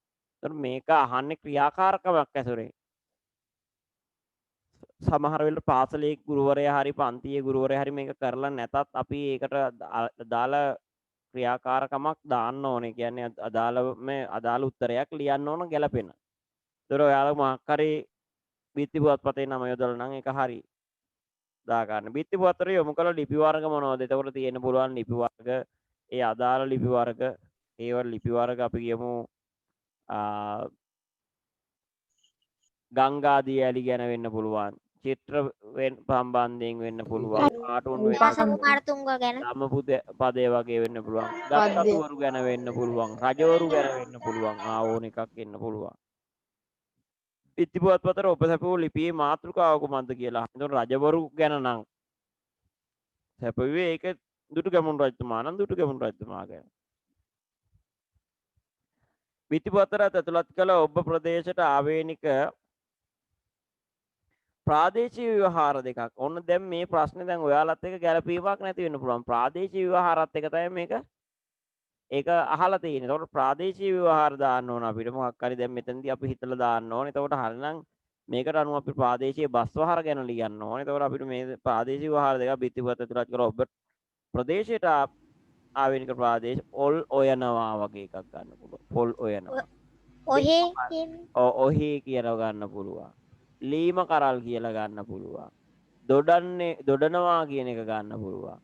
ඒතර මේක අහන්නේ ක්‍රියාකාරකමක් ඇසුරේ. සමහර වෙලට පාසලේ ගුරුවරයා හරි පන්තියේ ගුරුවරයා හරි මේක කරලා නැතත් අපි ඒකට දාලා ක්‍රියාකාරකමක් දාන්න ඕනේ. කියන්නේ අදාළ උත්තරයක් ලියන්න ඕන ගැලපෙන. ඒතර ඔයාලා මොකක් හරි බිත්ති පුවත්පතේ නම යොදලා නම් ඒක හරි. දා ගන්න. බිත්ති පුවතට යොමු කළ ලිපි වර්ග මොනවද? එතකොට තියෙන්න පුළුවන් ලිපි වර්ග, ඒ අදාළ ලිපි වර්ග, ඒවල ලිපි වර්ග අපි කියමු ගංගාදී ඇලි ගැන වෙන්න පුළුවන්. චිත්‍ර සම්බන්ධයෙන් වෙන්න පුළුවන්. කාටුන් වෙන්න දාස කුමාරතුංග ගැන. පදේ වගේ වෙන්න පුළුවන්. ගත්තතුවරු ගැන වෙන්න පුළුවන්. රජවරු ගැන වෙන්න පුළුවන්. ඕන එකක් එන්න පුළුවන්. බිත්ති පුවත්පතට ඔබ සැපවූ ලිපියේ මාතෘකාව කුමක්ද කියලා. එතකොට රජවරු ගැන නම් සැපුවේ ඒක දුටුගැමුණු රජතුමා නම් දුටුගැමුණු රජතුමා ගැන. බිත්ති පුවතට ඇතුළත් කළ ඔබ ප්‍රදේශයට ආවේනික ප්‍රාදේශීය ව්‍යවහාර දෙකක්. ඔන්න දැන් මේ ප්‍රශ්නේ දැන් ඔයාලත් එක්ක ගැළපීමක් නැති වෙන්න පුළුවන්. ප්‍රාදේශීය ව්‍යවහාරات එක තමයි මේක ඒක අහලා තියෙන්නේ. ඒතකොට ප්‍රාදේශීය ව්‍යවහාර දාන්න ඕන අපිට. මොකක් හරි දැන් මෙතනදී අපි හිතලා දාන්න ඕනේ. එතකොට හරිනම් මේකට අනුව අපි ප්‍රාදේශීය බස් වහර ගැන ලියන්න ඕනේ. එතකොට අපිට මේ ප්‍රාදේශීය ව්‍යවහාර දෙක බිත්තිපත ඇතුළත් කරලා ඔබ ප්‍රදේශයට ආවේනික ප්‍රාදේශ ඔල් ඔයනවා වගේ එකක් ගන්න පුළුවන්. පොල් ඔයනවා. ඔහේ කියන්නේ. ඔහේ කියලා ගන්න පුළුවන්. ලීම කරල් කියලා ගන්න පුළුවන්. දොඩනවා කියන එක ගන්න පුළුවන්.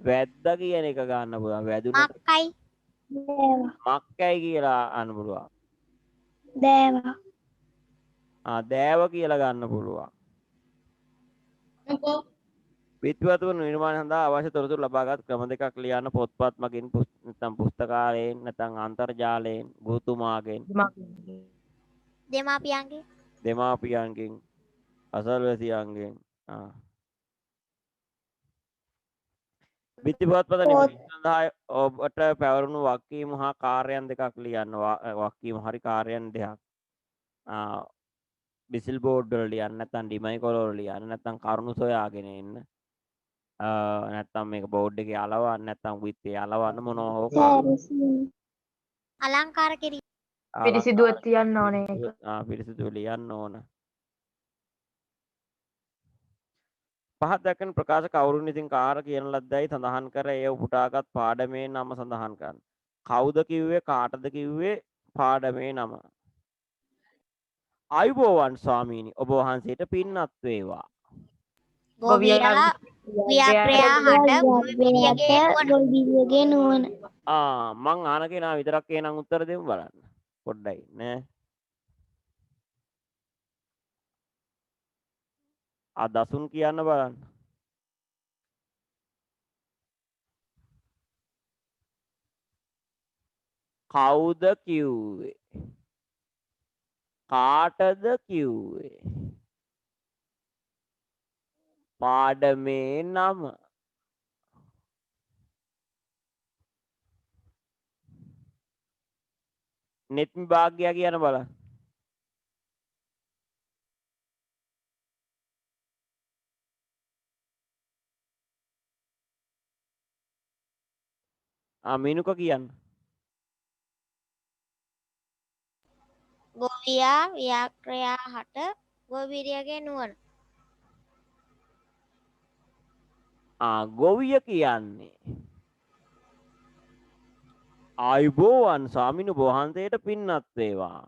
වැද්ද කියන එක ගන්න පුළුවන්. වැදුනට මක්කයි. මක්කයි කියලා අහන්න පුළුවන්. දෑවා. දෑව කියලා ගන්න පුළුවන්. විද්වතුන් නිර්මාණ සඳහා අවශ්‍ය තොරතුරු ලබාගත් ක්‍රම දෙකක් ලියන්න පොත්පත් මගින් නැත්නම් පුස්තකාලයෙන් නැත්නම් අන්තර්ජාලයෙන් ගුරුතුමාගෙන් දෙමාපියන්ගෙන් අසල්වැසියන්ගෙන් බිත්ති පුවත්පත නිවැරදි සඳහා ඔබට පැවරුණු වගකීම් හා කාර්යයන් දෙකක් ලියන්න. වගකීම් හරි කාර්යයන් දෙකක්. බිසිල් බෝඩ් වල ලියන්න නැත්නම් ඩිමයි කොල වල ලියන්න නැත්නම් කරුණු සොයාගෙන එන්න. නැත්නම් මේක බෝඩ් එකේ අලවන්න නැත්නම් විත්තේ අලවන්න මොනවා හෝ අලංකාර කිරීම. පිරිසිදුව තියන්න ඕනේ ඒක. පිරිසිදුව ලියන්න ඕන. පහත් දක්වන ප්‍රකාශ කවුරුන් ඉතින් කාර කියන ලද්දයි සඳහන් කර එය උපුටාගත් පාඩමේ නම සඳහන් කරන්න. කවුද කිව්වේ කාටද කිව්වේ පාඩමේ නම? අයුබෝවන් ස්වාමීනි ඔබ වහන්සේට පින්නත් වේවා. ගෝවියා ව්‍යාප්‍රයා හට ගොල්බිලියගේ නුවන. මං ආන කෙනා විතරක් එහෙනම් උත්තර දෙමු බලන්න. පොඩ්ඩයි නෑ. දසුන් කියන්න බලන්න. කවුද කිව්වේ? කාටද කිව්වේ? පාඩමේ නම. නෙත්මි භාග්‍යයා කියන බලන්න. මිනුක කියන්න. ගොවියා ව්‍යාක්‍රයා හට ගොවිරියගේ නුවණ. ගොවිය කියන්නේ ආයුබෝවන් ස්වාමිනු වහන්සේට පින්නත් වේවා.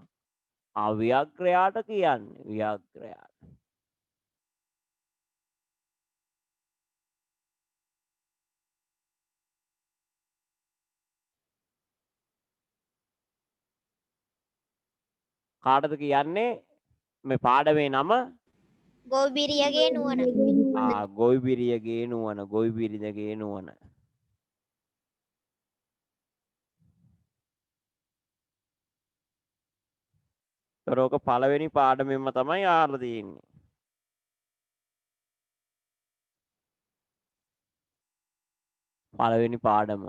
අව්‍යාග්‍රයාට කියන්නේ ව්‍යාග්‍රයාට. කාටද කියන්නේ මේ පාඩමේ නම? ගොවිරියගේ නුවණ. ගොවිබිරියගේ නුවණ, ගොවිබිරිඳගේ නුවණ. ඒරෝක පළවෙනි පාඩමෙන්ම තමයි ආරලා තියෙන්නේ. පළවෙනි පාඩම.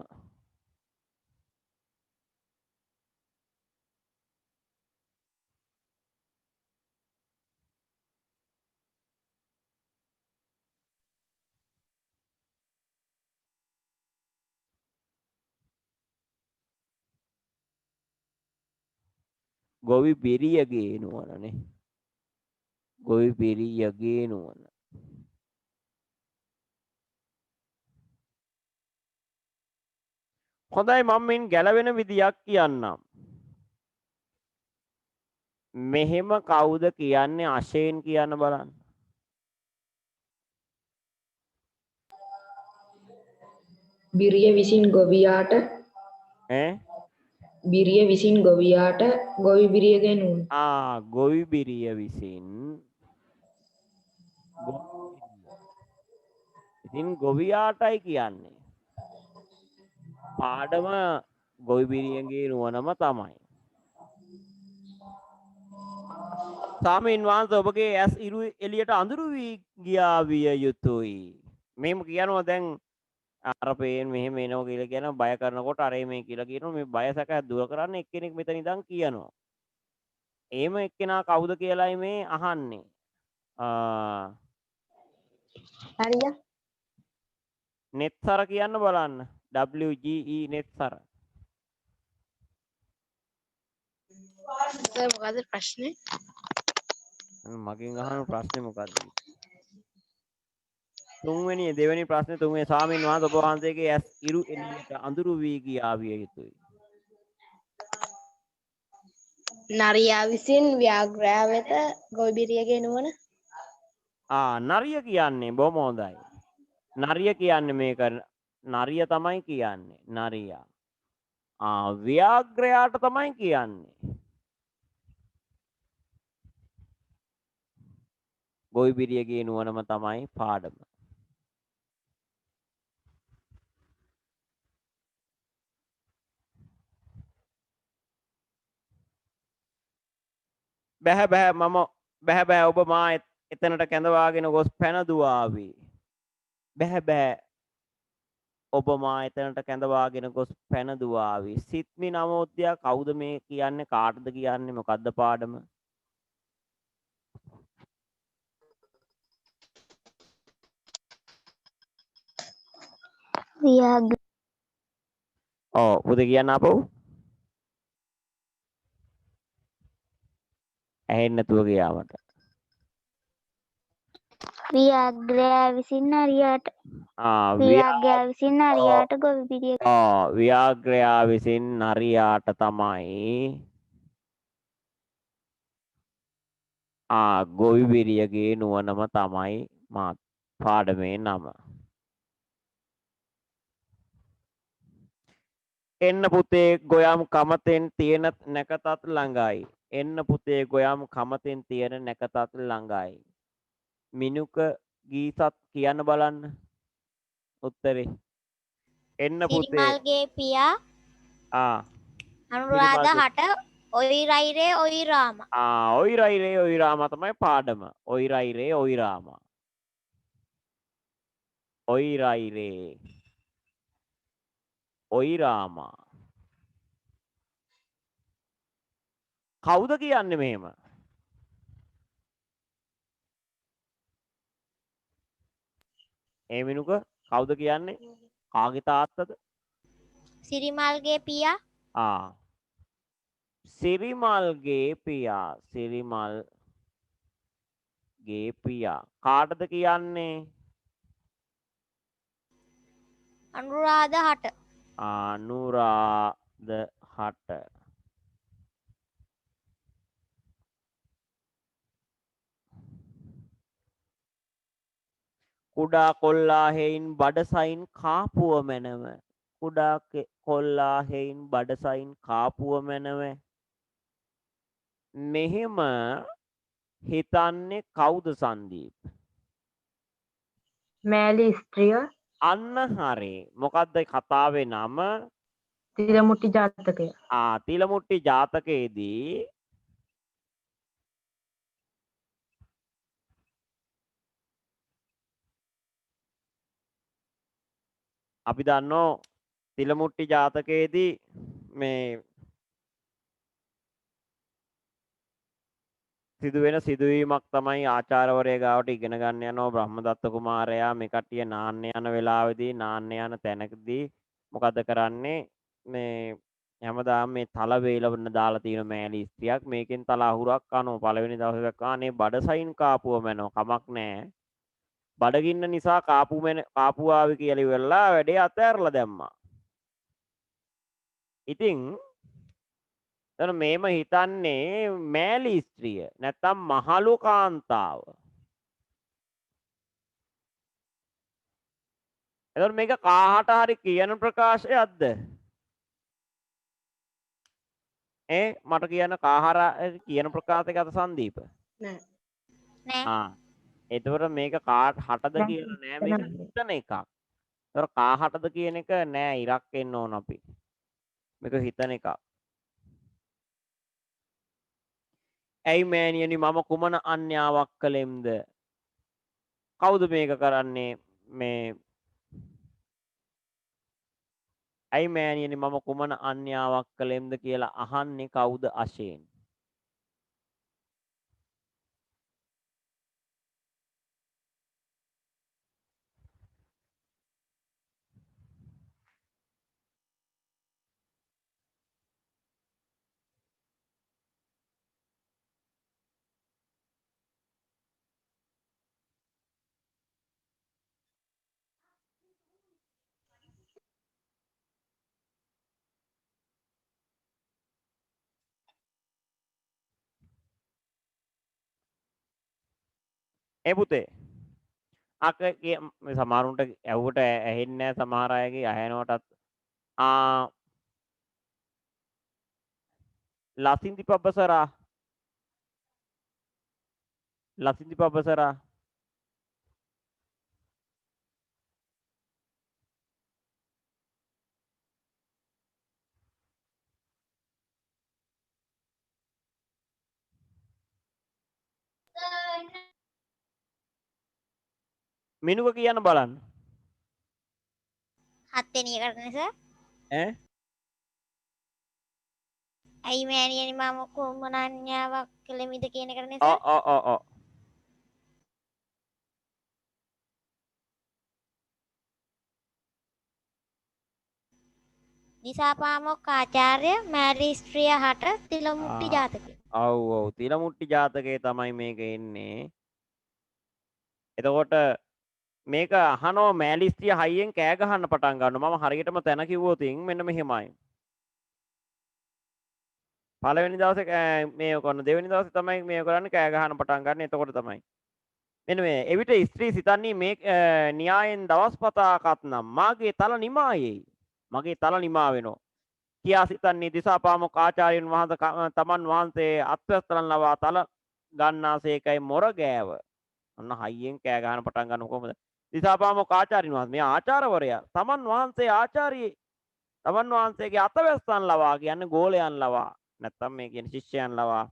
ගොවිබිරියගේ නුවණනේ. ගොවිබිරියගේ නුවණ. හොඳයි මම මෙන් ගැලවෙන විදියක් කියන්නම්. මෙහෙම කවුද කියන්නේ අශේන් කියන්න බලන්න. බිරිය විසින් ගොවියාට බිරිය විසින් ගොවියාට ගොවි බිරියගේ නුවණ. ගොවිබිරිය විසින් ඉතින් ගොවියාටයි කියන්නේ. පාඩම ගොවිබිරියගේ නුවණම තමයි. සාමීන් වහන්සේ ඔබගේ ඇස් ඉරු එළියට අඳුරු වී ගියා විය යුතුයි. මෙහෙම කියනවා දැන් අර පේන් මෙහෙම එනවා කියලා කියන බය කරනකොට අර මේ කියලා කියනවා මේ බය සැක දුර කරන්න එක්කෙනෙක් මෙතන ඉඳන් කියනවා. එහෙම එක්කෙනා කවුද කියලායි මේ අහන්නේ. හරිය. නෙත්සර කියන්න බලන්න. WGE නෙත්සර. සර් මොකද්ද ප්‍රශ්නේ? මගෙන් අහන ප්‍රශ්නේ මොකද්ද? දෙවෙනි ප්‍රශ්නේ තුන්වෙනි ස්වාමීන් වහන්සේ ඔබ වහන්සේගේ ඇස් ඉරු එළියට අඳුරු වී ගියා විය යුතුයි. නරියා විසින් ව්‍යාග්‍රයා වෙත ගොවිබිරියගේ නුවණ. නරිය කියන්නේ බොහොම හොඳයි. නරිය කියන්නේ මේක නරිය තමයි කියන්නේ. නරියා. ව්‍යාග්‍රයාට තමයි කියන්නේ. ගොවිබිරියගේ නුවණම තමයි පාඩම. බෑ ඔබ මා එතනට කැඳවාගෙන ගොස් පැනදුවාවි. බෑ ඔබ මා එතනට කැඳවාගෙන ගොස් පැනදුවාවි. සිත්මි නමෝද්‍යා කවුද මේ කියන්නේ? කාටද කියන්නේ? මොකද්ද පාඩම? ව්‍යාග්‍ර පුතේ කියන්න අපෝ. ඇහෙන්නේ නැතුව ගියා මට. ව්‍යාග්‍රයා විසින් හරියට ව්‍යාග්‍රයා විසින් හරියට ගොවිබිරිය ව්‍යාග්‍රයා විසින් නරියාට තමයි ගොවිබිරියගේ නුවණම තමයි පාඩමේ නම. එන්න පුතේ ගොයම් කමතෙන් තියෙන නැකතත් ළඟයි. එන්න පුතේ ගොයම් කමතෙන් තියෙන නැකතත් ළඟයි. මිනුක ගීසත් කියන්න බලන්න උත්තරේ. එන්න පුතේ සිරිමල්ගේ පියා අනුරාධ හට ඔයිරයිරේ ඔයිරාම. ඔයිරයිරේ ඔයිරාම තමයි පාඩම. ඔයිරයිරේ ඔයිරාම. ඔයිරයිරේ ඔයිරාම. කවුද කියන්නේ මෙහෙම? ඒ මිනුක කවුද කියන්නේ? කාගේ තාත්තද? සිරිමල්ගේ පියා. සිරිමල්ගේ පියා. සිරිමල්ගේ පියා. කාටද කියන්නේ? අනුරාධ හට. අනුරාධ හට. කුඩා කොල්ලා හේයින් බඩසයින් කාපුව මැනව. කුඩා කොල්ලා හේයින් බඩසයින් කාපුව මැනව. මෙහෙම හිතන්නේ කවුද සංදීප්? මෑලි ස්ත්‍රිය අන්න හරි. මොකද්ද කතාවේ නම? තිලමුට්ටි ජාතකය. තිලමුට්ටි ජාතකයේදී අපි දන්නෝ තිලමුට්ටි ජාතකයේදී මේ සිදුවෙන සිදුවීමක් තමයි ආචාර්යවරයා ගාවට ඉගෙන ගන්න යනවා බ්‍රහ්මදත්ත කුමාරයා. මේ කට්ටිය නාන්න යන වෙලාවේදී නාන්න යන තැනකදී මොකද කරන්නේ? මේ හැමදාම මේ තල වේලවන්න දාලා තියෙන මෑලි ස්ත්‍රියක් මේකෙන් තල අහුරක් කනවා. පළවෙනි දවසේ දැක්කා අනේ බඩසයින් කාපුව මැනව. කමක් නැහැ. බඩගින්න නිසා කාපුව ආවි කියලා ඉවරලා වැඩේ අතෑරලා දැම්මා. ඉතින් එතන මේම හිතන්නේ මෑලි ස්ත්‍රිය නැත්තම් මහලු කාන්තාව. එතකොට මේක කාහට හරි කියන ප්‍රකාශයක්ද? මට කියන කාහාර කියන ප්‍රකාශයකට සංදීප නෑ. එතකොට මේක කාට හටද කියලා නෑ, මේක හිතන එකක්. එතකොට කාහටද කියන එක නෑ, ඉරක් එන්න ඕන අපි. මේක හිතන එකක්. ඇයි මෑණියනි මම කුමන අන්‍යාවක් කළෙම්ද? කවුද මේක කරන්නේ? ඇයි මෑණියනි මම කුමන අන්‍යාවක් කළෙම්ද කියලා අහන්නේ කවුද අශේන්? පුතේ අක සමහරුන්ට ඇහුවට ඇහෙන්නේ නැහැ, සමහර අයගේ ඇහෙනවටත් ලසින්දි පබසරා මිනුක කියන්න බලන්න. 7 වෙනි එකට නිසා. ඇයි මෑණියනි මම කුමන අන්‍යාවක් කළෙමිද කියන එකට නිසා. දිසාපාමොක් ආචාර්ය මෑලි ස්ත්‍රිය හට තිලමුට්ටි ජාතකය. ඔව් තිලමුට්ටි ජාතකයේ තමයි මේක එන්නේ. එතකොට මේක අහනවා මෑලි ස්ත්‍රිය හයියෙන් කෑ ගහන්න පටන් ගන්නවා. මම හරියටම තැන කිව්වොත් මෙන්න මෙහෙමයි. පළවෙනි දවසේ මේ කරන, දෙවෙනි දවසේ තමයි මේ කරන්නේ කෑ ගහන්න පටන් ගන්න. එතකොට තමයි මෙන්න මේ එවිට ස්ත්‍රී සිතන්නේ මේ න්‍යායෙන් දවස්පතාකත් නම් මාගේ තල නිමායේයි. මගේ තල නිමා වෙනවා කියා සිතන්නේ දිසාපාමොක් ආචාර්යන් වහන්සේ තමන් වහන්සේ අත්වස්තරන් ලවා තල ගන්නාසේකයි මොර ගෑව. ඔන්න හයියෙන් කෑ ගහන පටන් ගන්න කොහොමද? දිසාපාමොක් ආචාර්යන් වහන්සේ, මේ ආචාර්යවරයා තමන් වහන්සේ ආචාර්යී තමන් වහන්සේගේ අතවැස්සන් ලවා කියන්නේ ගෝලයන් ලවා නැත්තම් මේ කියන ශිෂ්‍යයන් ලවා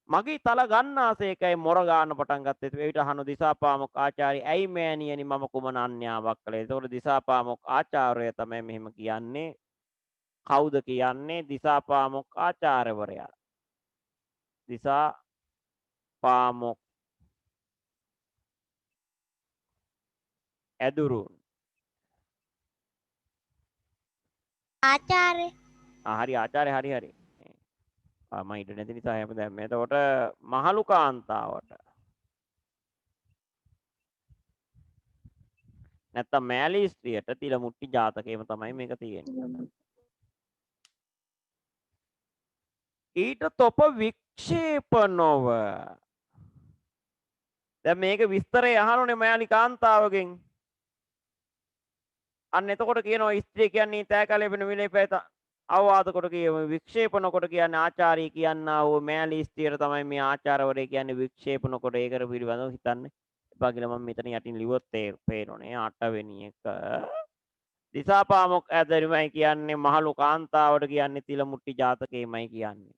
මගේ තල ගන්නාසේකයි මොර ගන්න පටන් ගත්තේ. එවිට අහන දිසාපාමොක් ආචාර්ය ඇයි මෑණියනි මම කුමන අන්‍යාවක් කළේ? ඒතකොට දිසාපාමොක් ආචාර්ය තමයි මෙහෙම කියන්නේ. කවුද කියන්නේ? දිසාපාමොක් ආචාර්යවරයා. දිසාපාමොක් ඇදුරුන්. ආචාර්ය හරි ආචාර්ය හරි. මම ඉඩ නැති නිසා හැම දැන් එතකොට මහලු කාන්තාවට නැත්තම් මෑලි ස්ත්‍රියට තිල මුට්ටි ජාතකයේම තමයි මේක තියෙන්නේ. ඊට තොප වික්ෂේප නොව. දැන් මේක විස්තරය අහනෝනේ මෑලි කාන්තාවගෙන්. අන්න එතකොට කියනවා ස්ත්‍රිය කියන්නේ තෑකලෙබෙන විලේපයට අවවාද කොට කියව වික්ෂේපන කොට කියන්නේ ආචාර්ය කියන්නා වූ මෑලි ස්ත්‍රියට තමයි මේ ආචාර්යවරයා කියන්නේ වික්ෂේපන කොට ඒකට පිළිබඳව හිතන්නේ. එපා කියලා මම මෙතන යටින් ලිව්වොත් පේනෝනේ 8 වෙනි එක. දිසාපාමොක් ඇදරිමයි කියන්නේ මහලු කාන්තාවට කියන්නේ තිල මුට්ටි ජාතකයමයි කියන්නේ.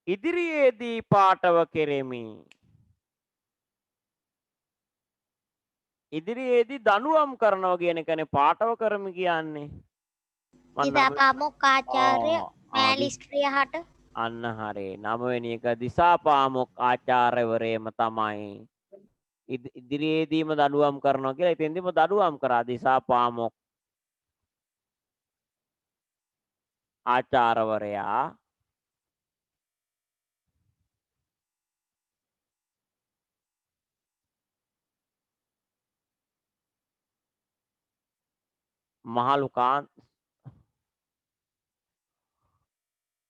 ඉදිරියේදී පාඨව කෙරෙමි. ඉදිරියේදී දඬුවම් කරනවා කියන එකනේ පාඨව කරමි කියන්නේ. දිසාපාමොක් ආචාර්ය මෑලි ස්ත්‍රිය හට අන්න හරි 9 වෙනි එක දිසාපාමොක් ආචාර්යවරේම තමයි. ඉදිරියේදීම දඬුවම් කරනවා කියලා එතෙන්දීම දඬුවම් කරා දිසාපාමොක් ආචාර්යවරයා. මහලු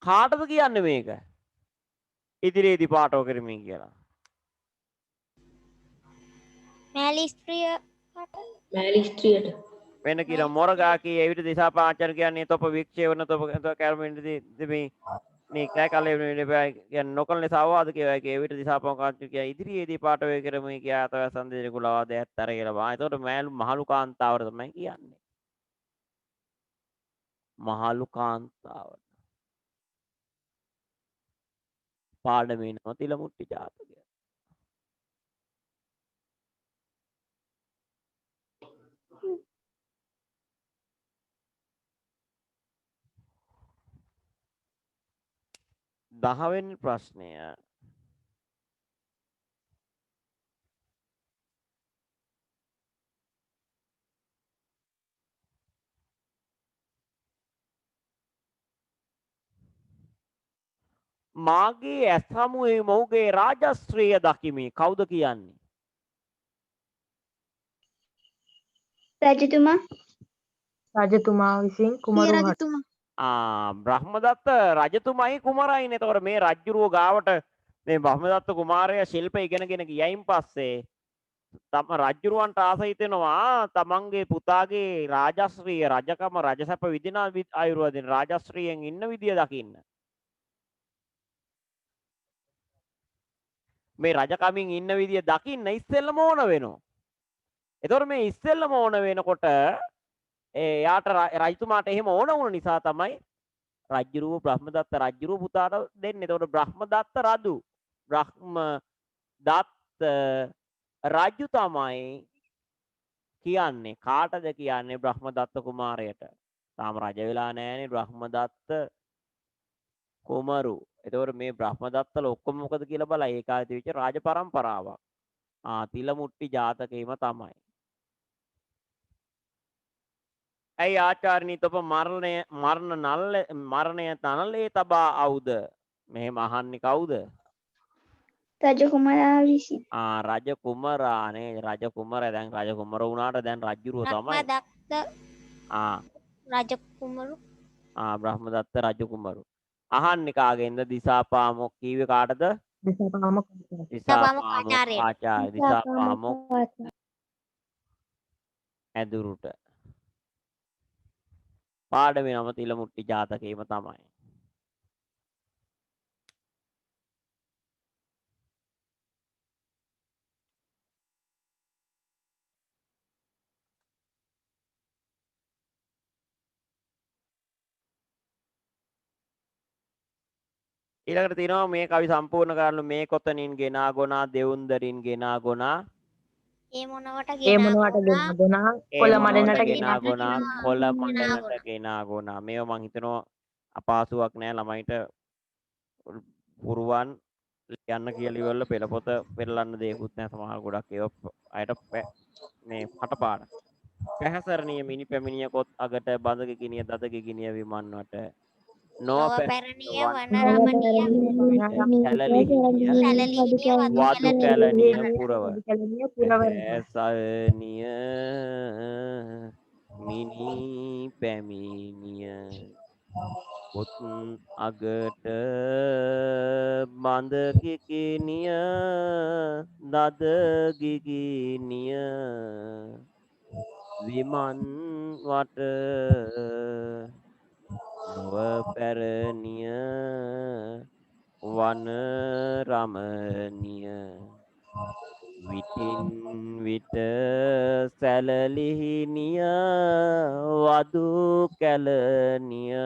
කාටද කියන්නේ මේක? ඉදිරියේදී පාඨව කරමි කියලා. මෑලි ස්ත්‍රිය හට මෑලි ස්ත්‍රියට වෙන කියලා මොරගා කී එවිට දිසාපාචාර්ය කියන්නේ තොප වික්ෂේපන තොප කර්මෙන්දී මේ කෑකලේ කියන්නේ නොකල් ලෙස අවවාද කියවයි කිය එවිට දිසාපාචාර්ය කිය ඉදිරියේදී පාඨව කරමි කිය අතව සම්දේශ කුලවාද ඇත්තර කියලා බා. ඒතකොට මහලු කාන්තාවට තමයි කියන්නේ. මහලු කාන්තාවට. පාඩමේ නම තිල මුට්ටි ජාතකය. දහවෙනි ප්‍රශ්නය. මාගේ ඇස් හමුවේ මොහුගේ රාජශ්‍රීය දකිමි. කවුද කියන්නේ? රජතුමා විසින් කුමරු හට බ්‍රහ්මදත්ත රජතුමයි කුමරයිනේ. එතකොට මේ රජ්ජුරුව ගාවට මේ බ්‍රහ්මදත්ත කුමාරයා ශිල්ප ඉගෙනගෙන ගියයින් පස්සේ තම රජ්ජුරුවන්ට ආස හිතෙනවා තමන්ගේ පුතාගේ රාජශ්‍රීය රජකම රජසැප විදින ආයුර්වදින රාජශ්‍රීයෙන් ඉන්න විදිය දකින්න. මේ රජකමින් ඉන්න විදිය දකින්න ඉස්සෙල්ලම ඕන වෙනවා. එතකොට මේ ඉස්සෙල්ලම ඕන වෙනකොට එයාට රජතුමාට එහෙම ඕන වුණ නිසා තමයි රජ්ජුරුව බ්‍රහ්මදත්ත රජ්ජුරුව පුතාට දෙන්නේ. එතකොට බ්‍රහ්මදත්ත රජු බ්‍රහ්මදත්ත රජු තමයි කියන්නේ. කාටද කියන්නේ? බ්‍රහ්මදත්ත කුමාරයට. තාම රජ වෙලා නැහැනේ බ්‍රහ්මදත්ත කුමරු. එතකොට මේ බ්‍රහ්මදත්තල ඔක්කොම මොකද කියලා බලයි. ඒ කාලේ තිබිච්ච රාජ පරම්පරාවක්. තිල මුට්ටි ජාතකයේම තමයි. ඇයි ආචාර්යනී තොප මරණය තනලේ තබා අවුද? මෙහෙම අහන්නේ කවුද? රජ කුමරා විසින්. රජ කුමරානේ. රජ කුමරයා දැන් රජ කුමර වුණාට දැන් රජුරුව තමයි. බ්‍රහ්මදත්ත රජ කුමරු බ්‍රහ්මදත්ත රජ කුමරු. අහන්නේ කාගෙන්ද? දිසාපාමොක් කීවේ කාටද? දිසාපාමොක් දිසාපාමොක් ආචාර්ය දිසාපාමොක් ඇදුරුට. පාඩමේ නම තිල මුට්ටි ජාතකයේම තමයි. ඊළඟට තියෙනවා මේ කවි සම්පූර්ණ කරන්න මේ කොතනින් ගෙනා ගොනා දෙවුන්දරින් ගෙනා ගොනා ඒ මොනවට ඒ ගෙනා මොනවට ගොනා ගොනා ඒ කොළ මොනවට මඩනට ගෙනා ගොනා කොළ ගෙනා මඩලට ගොනා. ගෙනා ගොනා මේවා මං හිතනවා අපහසුයක් නෑ ළමයිට පුරුවන් ලියන්න කියලා ඉවරලා පෙළ පොත පෙරලන්න දෙයක්වත් නෑ සමහර ගොඩක් ඒවා අයට මේ කටපාඩම් පැහැසරණීය මිනි පැමිණිය කොත් අගට බඳක ගිනිය දදක ගිනිය විමන්වට ලොව නොව පැරණිය වන රමණීය කැලලිහිනිය සැලලීමේ වදු කැලණිය පුරව කැලණිය පුරවර පැහැසරණීය මිනි පැමිණිය කොත් අගට බඳ කිකිනිය දද ගිගිනිය විමන් වට නොව පැරණිය වන රමණිය විටින් විට සැලලිහිනිය වදු කැලණිය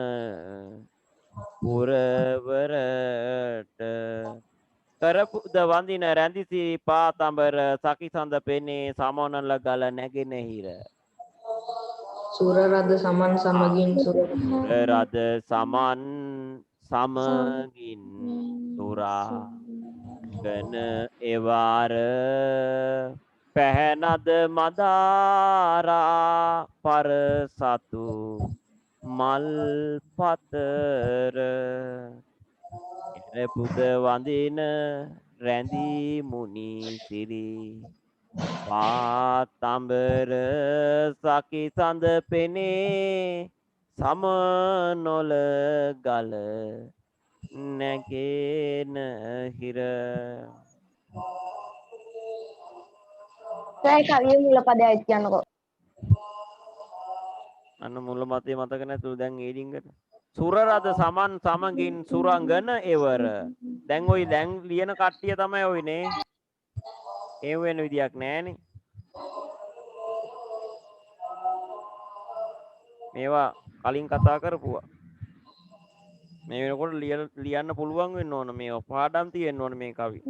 පුරවරට කරපුද වඳින රැඳිසි පාතඹර සකිසඳ පෙනේ සමනල ගල නැගෙනහිර සුර රද සමන් සමගින් රද සමන් සමගින් සුරා ගන එවාර පැහැනද මදාරා පරසතු මල් පතර එරපුද වඳින රැඳී මුනි සිරි පාතඹර සකිසඳ පෙනේ සමනොල ගල නැගෙන හිර දැන් කවිය මුල පදයක් කියන්නකෝ. අන්න මුල මතේ මතක නැතුව දැන් ඊඩින්ගට සුර රද සමන් සමගින් සුරංගන එවර දැන් ওই දැන් ලියන කට්ටිය තමයි ඔයිනේ ඒ වෙන විදියක් නෑනේ මේවා කලින් කතා කරපුවා මේ වෙනකොට ලියන්න පුළුවන් වෙන්න ඕන මේවා පාඩම් තියෙන්න ඕන මේ කවි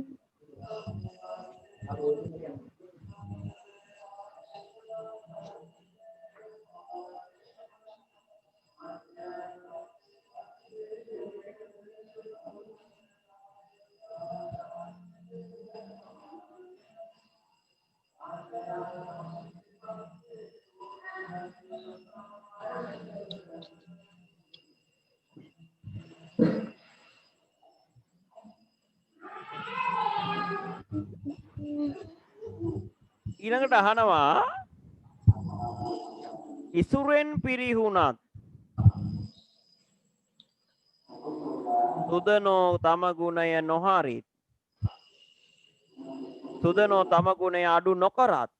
ඊළඟට අහනවා ඉසුරෙන් පිරිහුණත් සුදනෝ තම ගුණය නොහරිත් සුදනෝ තම ගුණය අඩු නොකරත්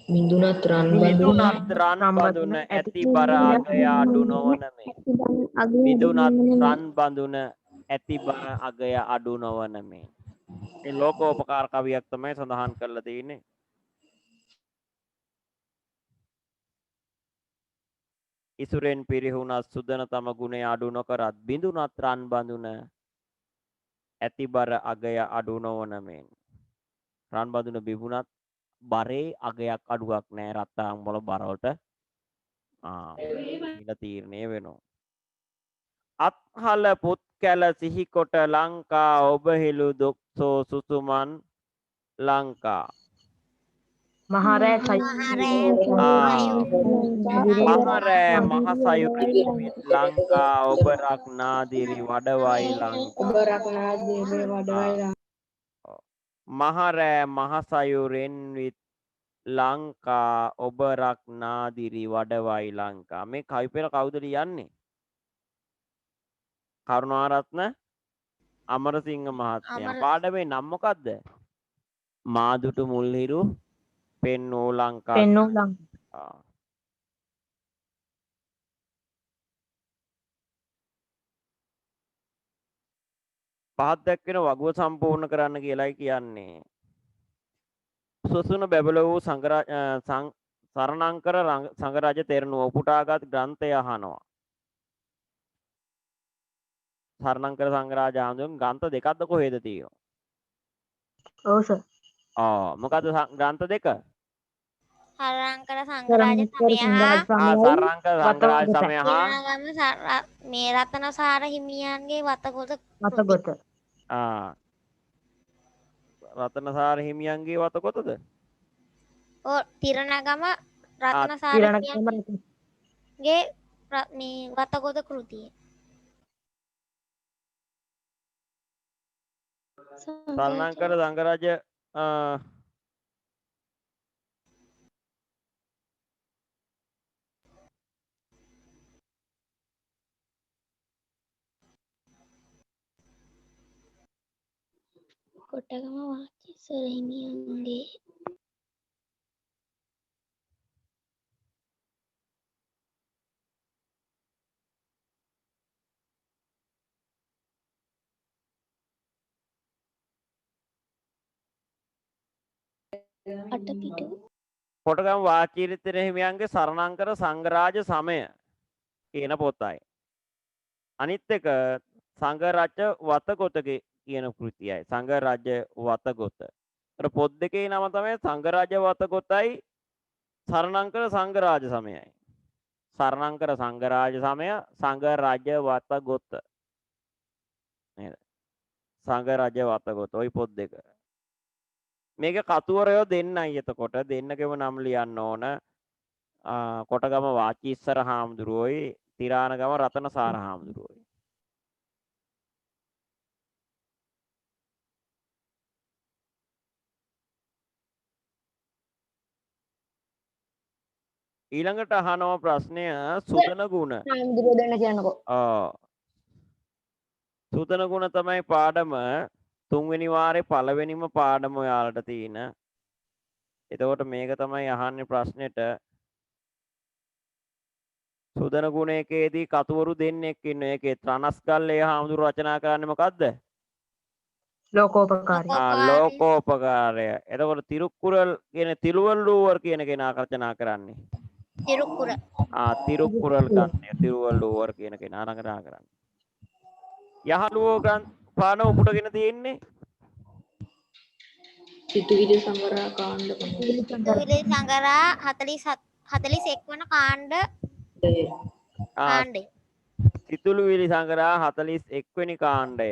මිදුනත් රන් මිදුනත් රන් බඳුන ඇති බර අගය අඩු නොවන මේ මිදුනත් රන් බඳුන ඇති බර අගය අඩු නොවන මේ මේ ලෝකෝපකාර කවියක් තමයි සඳහන් කරලා තියෙන්නේ ඉසුරෙන් පිරිහුණත් සුදන තම ගුණය අඩු නොකරත් බිඳුනත් රන් බඳුන ඇති බර අගය අඩු නොවන මෙන් රන් බඳුන බිබුණත් බරේ අගයක් අඩුවක් නෑ රත්තරන් වල බරවලට ඊළ තීරණය වෙනවා අත්හල පුත් කැල සිහිකොට ලංකා ඔබ හෙළු දොක්සෝ සුසුමන් ලංකා මහරෑ මහරෑ මහසයුරින් ලංකා ඔබ රක්නාදිරි වඩවයි ලංකා ඔබ රක්නා දේවේ වඩවයි මහරෑ මහසයුරෙන් විත් ලංකා ඔබ රක්නාදිරි වඩවයි ලංකා මේ කවි පෙළ කවුද ලියන්නේ කරුණාරත්න අමරසිංහ මහත්මයා පාඩමේ නම මොකද්ද මාදුටු මුල්හිරු පෙන්නෝ ලංකා පහත් දැක්වෙන වගුව සම්පූර්ණ කරන්න කියලායි කියන්නේ සුසුන බැබල වූ සරණංකර සංඝරජ තෙරණුව උපුටාගත් ග්‍රන්ථය අහනවා සරණංකර සංඝරාජ හාමුදුරුවෝ ග්‍රන්ථ දෙකක්ද කොහෙද තියෙන්නේ? ඔව් සර්. මොකද්ද ග්‍රන්ථ දෙක? හරංකර සංඝරාජ සමය හා සරණංකර සංඝරාජ සමය හා තිරණගම මේ රතනසාර හිමියන්ගේ වතගොත වතගොත. රතනසාර හිමියන්ගේ වතකොතද? තිරණගම රතනසාර හිමියන්ගේ මේ වතගොත කෘතිය. සරණංකර සංඝරාජ කොටගම වාචීස්වර හිමියන්ගේ අටපිටු කොටගම වාචීරිතර හිමියන්ගේ සරණංකර සංඝරාජ සමය කියන පොතයි. අනිත් එක සංඝරජ වතගොතගේ කියන කෘතියයි. සංඝරජ වතගොත. අර පොත් දෙකේ නම තමයි සංඝරජ වතගොතයි සරණංකර සංඝරාජ සමයයි. සරණංකර සංඝරාජ සමය සංඝරජ වතගොත. නේද? සංඝරජ වතගොත ওই පොත් දෙක. මේක කතුවරයෝ දෙන්නයි. එතකොට දෙන්නකම නම් ලියන්න ඕන. කොටගම වාචීස්සර හාමුදුරුවෝයි තිරානගම රතනසාර හාමුදුරුවෝයි. ඊළඟට අහනවා ප්‍රශ්නය සුතන ගුණ. හාමුදුරුවෝ දෙන්න කියන්නකෝ. සුතන ගුණ තමයි පාඩම තුන්වෙනි වාරේ පළවෙනිම පාඩම ඔයාලට තියෙන. එතකොට මේක තමයි අහන්නේ ප්‍රශ්නෙට. සුදන ගුණයකේදී කතුවරු දෙන්නෙක් ඉන්න. ඒකේ ත්‍රණස්කල්ලේ හාමුදුරු රචනා කරන්නේ මොකද්ද? ලෝකෝපකාරී. ලෝකෝපකාරය. එතකොට තිරුක්කුරල් කියන තිරුවල්ලූවර් කියන කෙනා රචනා කරන්නේ. තිරුක්කුර. තිරුක්කුරල් ගන්නේ තිරුවල්ලූවර් කියන කෙනා රචනා කරන්නේ. යහළුවෝ පාඩම උපුටගෙන තියෙන්නේ සිතුවිලි සංගරා කාණ්ඩ සිතුවිලි සංගරා 41 වන කාණ්ඩය. සිතුවිලි සංගරා 41 වෙනි කාණ්ඩය.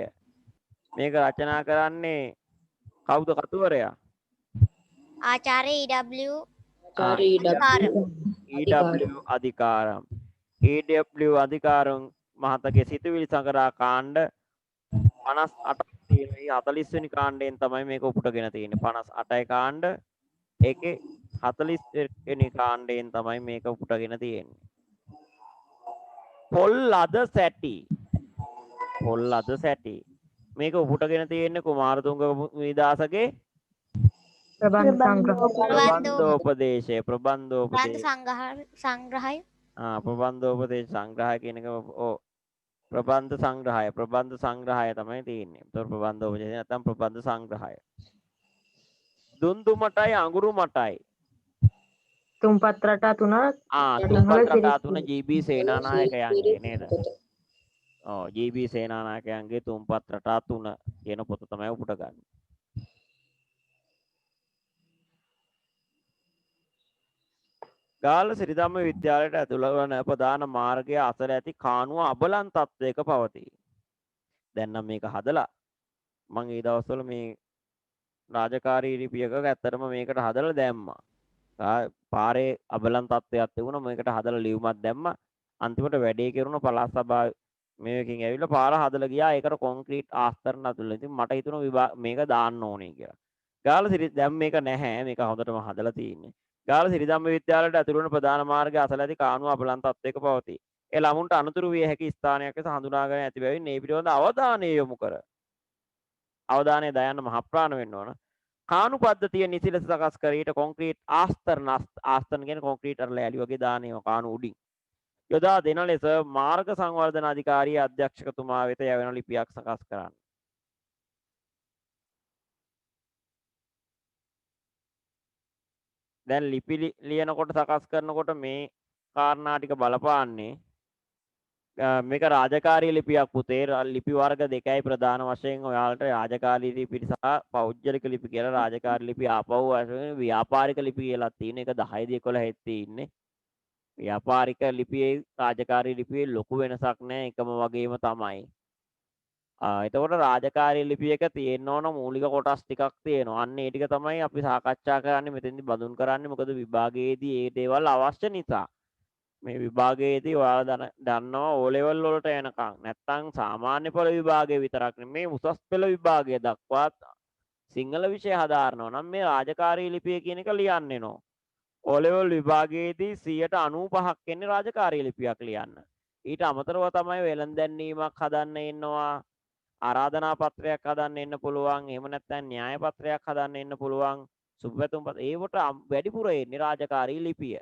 මේක රචනා කරන්නේ කවුද කතුවරයා? ආචාර්ය E.W. අධිකාරම්. E.W. අධිකාරම් මහතගේ සිතුවිලි සංගරා කාණ්ඩ 58ක් තියෙනවා. 40 වෙනි කාණ්ඩයෙන් තමයි මේක උපුටගෙන තියෙන්නේ. 58යි කාණ්ඩ. ඒකේ 40 වෙනි කාණ්ඩයෙන් තමයි මේක උපුටගෙන තියෙන්නේ. පොල් අද සැටි. පොල් අද සැටි. මේක උපුටගෙන තියෙන්නේ කුමාරතුංග විදාසගේ ප්‍රබන්ධෝපදේශය. ප්‍රබන්ධෝපදේශ සංග්‍රහය. ප්‍රබන්ධෝපදේශ සංග්‍රහය කියන එක ප්‍රබන්ධ සංග්‍රහය. ප්‍රබන්ධ සංග්‍රහය තමයි තියෙන්නේ. ඒතකොට ප්‍රබන්ධෝපදේශය නැත්නම් ප්‍රබන්ධ සංග්‍රහය. දුන්දුමටයි අඟුරු මටයි. තුම්පත් රටා තුන තුම්පත් රටා තුන ජී.බී. සේනානායකයන්ගේ නේද? ජී.බී. සේනානායකයන්ගේ තුම්පත් රටා තුන කියන පොත තමයි උපුට ගන්න. ගාල්ල සිරිධම්ම විද්‍යාලයට ඇතුළ වන ප්‍රධාන මාර්ගය අසල ඇති කානුව අබලන් තත්වයක පවතී. දැන් නම් මේක හදලා මම ඒ දවස්වල මේ රාජකාරී ලිපියක ඇත්තටම මේකට හදලා දැම්මා. පාරේ අබලන් තත්ත්වයක් තිබුණා. මේකට හදලා ලියුමක් දැම්මා. අන්තිමට වැඩේ කෙරුණ පළාත් සභාව මේකකින් ඇවිල්ලා පාර හදලා ගියා. ඒකට කොන්ක්‍රීට් ආස්තරණ අතුල්ලා. ඉතින් මට හිතුණා මේක දාන්න ඕනේ කියලා. ගාල්ල සිරි දැන් මේක නැහැ. මේක හොඳටම හදලා තියෙන්නේ. ගාල්ල සිරිධම්ම විද්‍යාලයට ඇතුළු වන ප්‍රධාන මාර්ගය අසල ඇති කානුව අබලන් තත්ත්වයක පවතී. ඒ ළමුන්ට අනුතුරු විය හැකි ස්ථානයක් ලෙස හඳුනාගෙන ඇති බැවින් මේ පිළිබඳ අවධානය යොමු කර. අවධානය දයන්න මහප්‍රාණ වෙන්න ඕන. කානු පද්ධතිය නිසි ලෙස සකස් කර ඊට කොන්ක්‍රීට් ආස්තරණ කියන කොන්ක්‍රීට් අර ලෑලි වගේ දාන ඒවා කානු උඩින් යොදා දෙන ලෙස මාර්ග සංවර්ධන අධිකාරිය අධ්‍යක්ෂකතුමා වෙත යැවෙන ලිපියක් සකස් කරන්න. දැන් ලිපි ලියනකොට සකස් කරනකොට මේ කාරණා ටික බලපාන්නේ මේක රාජකාරී ලිපියක් පුතේ. ලිපි වර්ග දෙකයි ප්‍රධාන වශයෙන් ඔයාලට රාජකාරී ලිපි සහ පෞද්ගලික ලිපි කියලා රාජකාරී ලිපි ආපහු ව්‍යාපාරික ලිපි කියලා තියෙන එක 10 11 තියෙන්නේ. ව්‍යාපාරික ලිපියේ රාජකාරී ලිපියේ ලොකු වෙනසක් නැහැ. එකම වගේම තමයි. එතකොට රාජකාරී ලිපි එක තියෙන්න ඕන මූලික කොටස් ටිකක් තියෙනවා. අන්න ඒ ටික තමයි අපි සාකච්ඡා කරන්නේ මෙතෙන්දි බඳුන් කරන්නේ. මොකද විභාගයේදී ඒ දේවල් අවශ්‍ය නිසා. මේ විභාගයේදී ඔයාලා දන්නවා O level වලට එනකම් නැත්තම් සාමාන්‍ය පෙළ විභාගයේ විතරක් නෙමේ උසස් පෙළ විභාගය දක්වා සිංහල විෂය හදාරනවා නම් මේ රාජකාරී ලිපිය කියන එක ලියන්න වෙනවා. O level විභාගයේදී 95%ක් එන්නේ රාජකාරී ලිපියක් ලියන්න. ඊට අමතරව තමයි වෙළඳ දැන්වීමක් හදන්න ඉන්නවා. ආරාධනා පත්‍රයක් හදන්න එන්න පුළුවන්. එහෙම නැත්නම් න්‍යාය පත්‍රයක් හදන්න එන්න පුළුවන්. සුබපැතුම් පත්‍ර ඒවට වැඩිපුර එන්නේ රාජකාරී ලිපිය.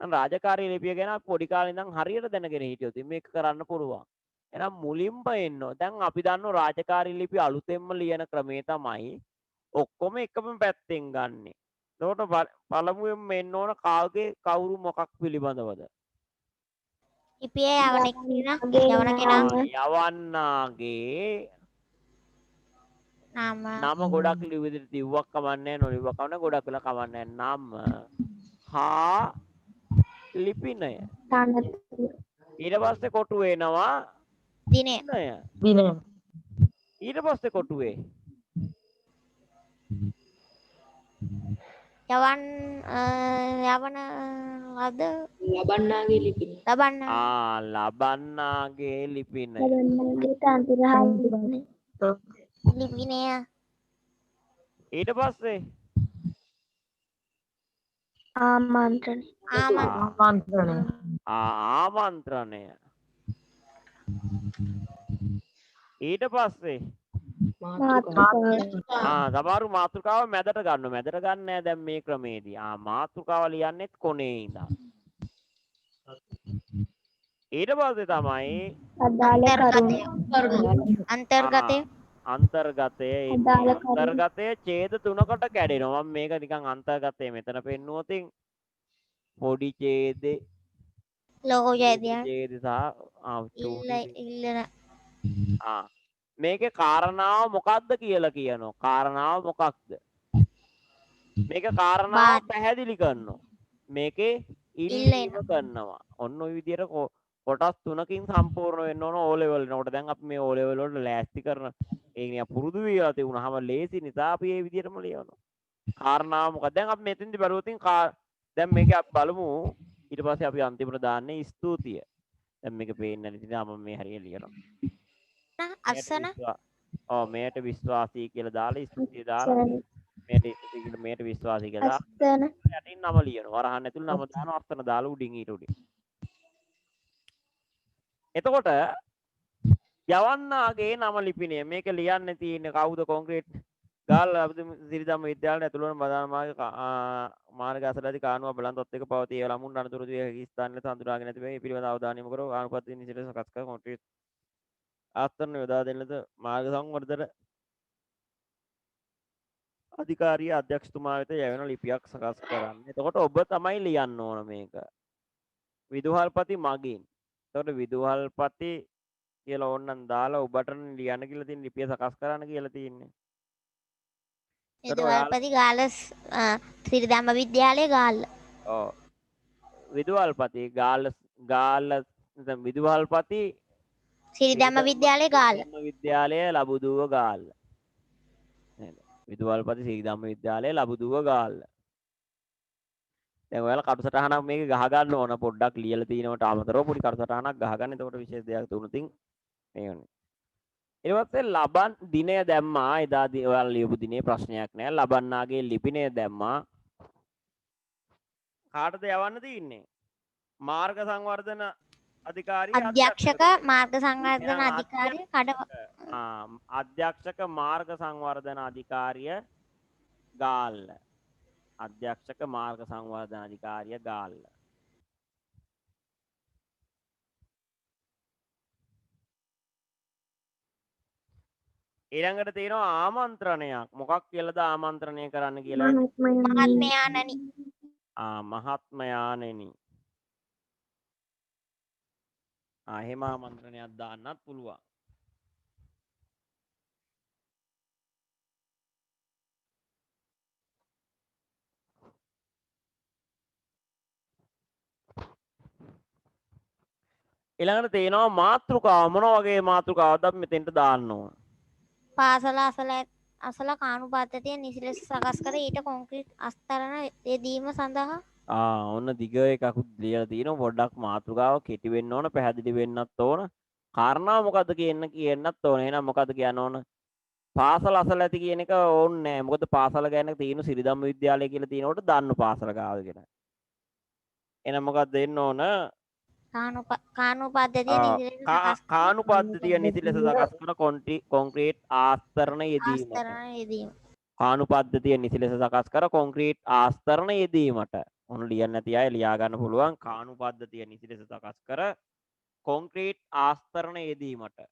රාජකාරී ලිපිය ගැන පොඩි කාලේ ඉඳන් හරියට දැනගෙන හිටියොත් මේක කරන්න පුළුවන්. එහෙනම් මුලින්ම එන්න. දැන් අපි දන්නවා රාජකාරී ලිපි අලුතෙන්ම ලියන ක්‍රමේ තමයි ඔක්කොම එකම පැත්තෙන් ගන්නෙ. එතකොට පළමුවෙන්ම එන්න ඕන කවුරු මොකක් පිළිබඳවද? ලිපියේ යවන කෙනා යවන්නාගේ නම ගොඩක් විදිහට දිව්වක් කමන්නේ නොලිව්වක් කමන්නේ ගොඩක් වෙලා කමන්නේ නම හා ලිපිනය. ඊට පස්සේ කොටු වෙනවා දිනය. දිනය. ඊට පස්සේ කොටුවේ යවන අද ලබන්නාගේ ලිපින. ලබන්නාගේ ලිපිනය. ලබන්නාගේ තනතුර ලිපිනය. ඊට පස්සේ ආමන්ත්‍රණය. ආමන්ත්‍රණය. ඊට පස්සේ සමහරු මාතෘකාව මැදට ගන්න. මැදට ගන්න නෑ දැන් මේ ක්‍රමේදී. මාතෘකාව ලියන්නෙත් කොනේ ඉඳන්. ඊට පස්සේ තමයි අන්තර්ගතය. අන්තර්ගතය ඡේද 3කට කැඩෙනවා. මම මේක නිකන් අන්තර්ගතය මෙතන පෙන්නුවොත් පොඩි ඡේදේ ලෝගෝ ඡේදය. මේකේ කාරණාව මොකක්ද කියලා කියනවා. කාරණාව මොකක්ද? මේක කාරණාව පැහැදිලි කරනවා. මේකේ ඉල්ලීම කරනවා. ඔන්න ඔය විදිහට කොටස් 3කින් සම්පූර්ණ වෙන්න ඕන O level එනකොට. දැන් අපි මේ O level වලට ලෑස්ති කරන ඒ කියන්නේ පුරුදු වෙලා තිබුණාම ලේසි නිසා අපි මේ විදිහටම ලියනවා. කාරණාව මොකක්ද? දැන් අපි මෙතෙන්දි බලුවොතින් දැන් මේක අපි බලමු. ඊට පස්සේ අපි අන්තිමට දාන්නේ ස්තුතිය. දැන් මේක පේන්නේ නැති නිසා මම මේ හරියට ලියනවා. අසන මේට විශ්වාසී කියලා දාලා ස්තුතිය දාලා මේට විශ්වාසී කියලා දාලා යටින් නම ලියනවා. වරහන් ඇතුළේ නම දානවා. අස්තන දාලා උඩින් ඊට උඩින්. එතකොට යවන්නාගේ නම ලිපිනය මේක ලියන්න තියෙන්නේ කවුද? කොන්ක්‍රීට් ගාල් සිරිධම්ම විද්‍යාලයේ ඇතුළු වන බදාන මාර්ග අසලදී කානුව බලන්තොත් එක පවතී ඒ ළමුන් අනතුරු දී හැකි ස්ථානවල හඳුනාගෙන නැති බැවින් පිළිවෙල අවධානය යොමු කරව ආනුපත්තිය නිසිත සකස් කර කොන්ක්‍රීට් ආස්තරණ යොදා දෙන්නද මාර්ග සංවර්ධන අධිකාරිය අධ්‍යක්ෂතුමා වෙත යැවෙන ලිපියක් සකස් කරන්න. එතකොට ඔබ තමයි ලියන්න ඕන මේක. විදුහල්පති මගින්. එතකොට විදුහල්පති කියලා ඕනනම් දාලා ඔබට ලියන්න කියලා තියෙන ලිපිය සකස් කරන්න කියලා තියෙන්නේ. විදුහල්පති ගාල්ල සිරිධම්ම විද්‍යාලයේ ගාල්ල. ඔව්. විදුහල්පති ගාල්ල විදුහල්පති සිරිධම්ම විද්‍යාලයේ ගාල්ල. විද්‍යාලය ලබුදුව ගාල්ල. නේද? විදුහල්පති සිරිධම්ම විද්‍යාලය ලබුදුව ගාල්ල. දැන් ඔයාලා කටුසටහනක් මේක ගහ ගන්න ඕන පොඩ්ඩක් ලියලා තිනවට අමතරව පොඩි කටුසටහනක් ගහගන්න. එතකොට විශේෂ දෙයක් තුනකින් මේ වුනේ. ඊට පස්සේ ලබන් දිනය දැම්මා. එදා ඔයාලා ලියපු දිනේ ප්‍රශ්නයක් නෑ. ලබන්නාගේ ලිපිනය දැම්මා. කාටද යවන්න තියෙන්නේ? මාර්ග සංවර්ධන අධිකාරිය අධ්‍යක්ෂක මාර්ග සංවර්ධන අධිකාරිය කඩව අධ්‍යක්ෂක මාර්ග සංවර්ධන අධිකාරිය ගාල්ල. අධ්‍යක්ෂක මාර්ග සංවර්ධන අධිකාරිය ගාල්ල. ඊළඟට තියෙනවා ආමන්ත්‍රණයක්. මොකක් කියලාද ආමන්ත්‍රණය කරන්න කියලා? මහත්මයාණනි. මහත්මයාණෙනි. එහෙම ආමන්ත්‍රණයක් දාන්නත් පුළුවන්. ඊළඟට තේනවා මාතෘකාව මොන වගේ මාතෘකාවක්ද අපි මෙතෙන්ට දාන්න ඕන. පාසල අසල කාණු පද්ධතිය නිසි ලෙස සකස් කර ඊට කොන්ක්‍රීට් අස්තරණ යෙදීම සඳහා ඔන්න දිග එකකුත් ලියලා තියෙනවා. පොඩ්ඩක් මාතෘකාව කෙටි වෙන්න ඕන, පැහැදිලි වෙන්නත් ඕන. කාරණාව මොකද්ද කියන්නත් ඕන. එහෙනම් මොකද්ද කියන්න ඕන? පාසල අසල ඇති කියන එක ඕනේ නෑ. මොකද පාසල ගැන තියෙන සිරිධම්ම විද්‍යාලය කියලා තියෙනකොට දන්න පාසල ගාව කියලා. එහෙනම් මොකක්ද දෙන්න ඕන? කාණු පද්ධතිය නිසි ලෙස සකස් කර කාණු පද්ධතිය නිසි ලෙස සකස් කර කොන්ක්‍රීට් ආස්තරණ යෙදීමට. අස්තරණ යෙදීම. කාණු පද්ධතිය නිසි ලෙස සකස් කර කොන්ක්‍රීට් ආස්තරණ යෙදීමට. ඔන්න ලියන්න නැති අය ලියා ගන්න පුළුවන්. කාණු පද්ධතිය නිසි ලෙස සකස් කර කොන්ක්‍රීට් ආස්තරණ යෙදීමට.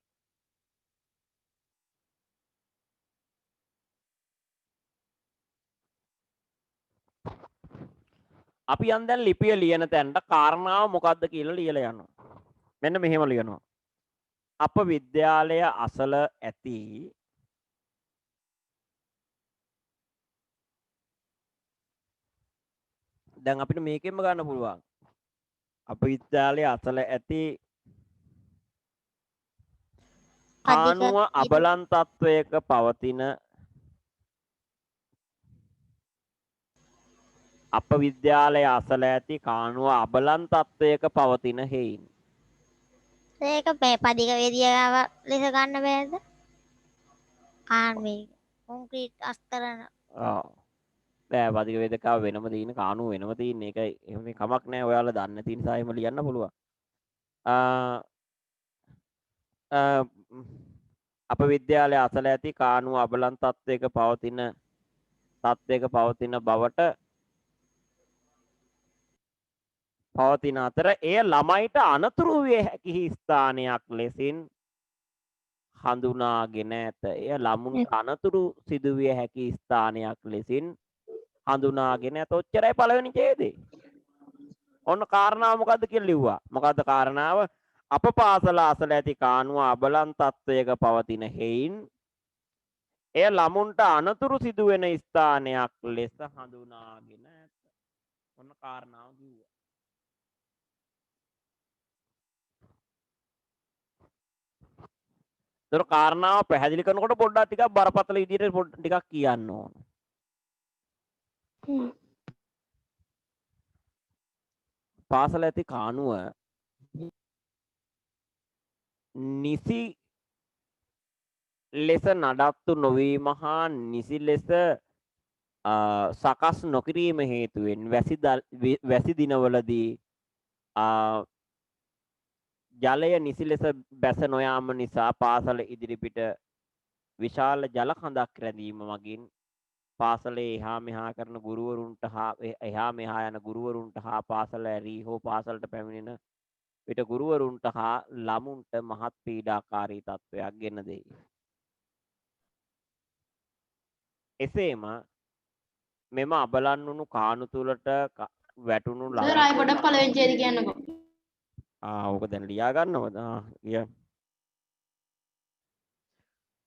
අපි යන් දැන් ලිපිය ලියන තැනට කාරණාව මොකක්ද කියලා ලියලා යනවා. මෙන්න මෙහෙම ලියනවා. අප විද්‍යාලය අසල ඇති දැන් අපිට මේකෙන්ම ගන්න පුළුවන්. අප විද්‍යාලය අසල ඇති කානුව අබලන් තත්වයක පවතින අප විද්‍යාලය අසල ඇති කානුව අබලන් තත්වයක පවතින හේයින්. ඒක පදික වේදිකාව ලෙස ගන්න බෑද? කාණ්මේ කොන්ක්‍රීට් අස්තරණ බෑ පදික වේදිකාව වෙනම තියෙන කානුව වෙනම තියෙන එක එහෙම කමක් නැහැ. ඔයාලා දන්න තියෙන නිසා එහෙම ලියන්න පුළුවන්. අප විද්‍යාලය අසල ඇති කානුව අබලන් තත්වයක පවතින බවට පවතින අතර එය ළමයිට අනතුරු විය හැකි ස්ථානයක් ලෙසින් හඳුනාගෙන ඇත. එය ළමුන්ට අනතුරු සිදුවිය හැකි ස්ථානයක් ලෙසින් හඳුනාගෙන ඇත. ඔච්චරයි පළවෙනි ඡේදේ. ඔන්න කාරණාව මොකද්ද කියලා ලිව්වා. මොකද්ද කාරණාව? අප පාසල අසල ඇති කානුව අබලන් තත්වයක පවතින හේයින් එය ළමුන්ට අනතුරු සිදුවෙන ස්ථානයක් ලෙස හඳුනාගෙන ඇත. ඔන්න කාරණාව කිව්වා. ඒතර කාරණාව පැහැදිලි කරනකොට පොඩ්ඩක් ටිකක් බරපතල විදිහට ටිකක් කියන්න ඕන. පාසල ඇති කානුව නිසි ලෙස නඩත්තු නොවීම හා නිසි ලෙස සකස් නොකිරීම හේතුවෙන් වැසි දිනවලදී ජලය නිසි ලෙස බැස නොයාම නිසා පාසල ඉදිරිපිට විශාල ජල කඳක් රැඳීම මගින් පාසලේ එහා මෙහා කරන ගුරුවරුන්ට හා එහා මෙහා යන ගුරුවරුන්ට හා පාසල ඇරී හෝ පාසලට පැමිණෙන විට ගුරුවරුන්ට හා ළමුන්ට මහත් පීඩාකාරී තත්ත්වයක් ගෙන දෙයි. එසේම මෙම අබලන් වුණු කාණු තුලට වැටුණු සර් ආයෙ පොඩක් පළවෙනි ඡේදය කියන්නකෝ. ඕක දැන් ලියා ගන්නවද?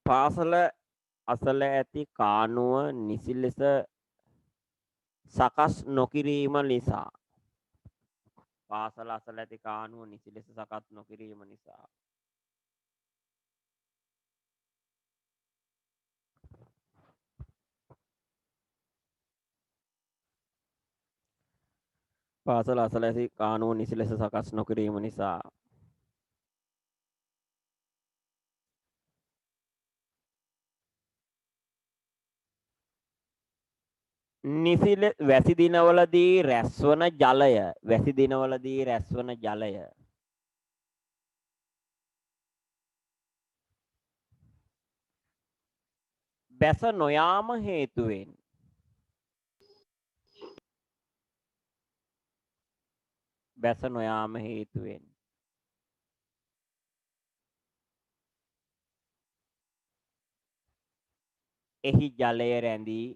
පාසල අසල ඇති කාණුව නිසි ලෙස සකස් නොකිරීම නිසා පාසල අසල ඇති කාණුව නිසි ලෙස සකස් නොකිරීම නිසා පාසල අසල ඇති කාණුව නිසි ලෙස සකස් නොකිරීම නිසා වැසි දිනවලදී රැස්වන ජලය බැස නොයාම හේතුවෙන් එහි ජලය රැඳී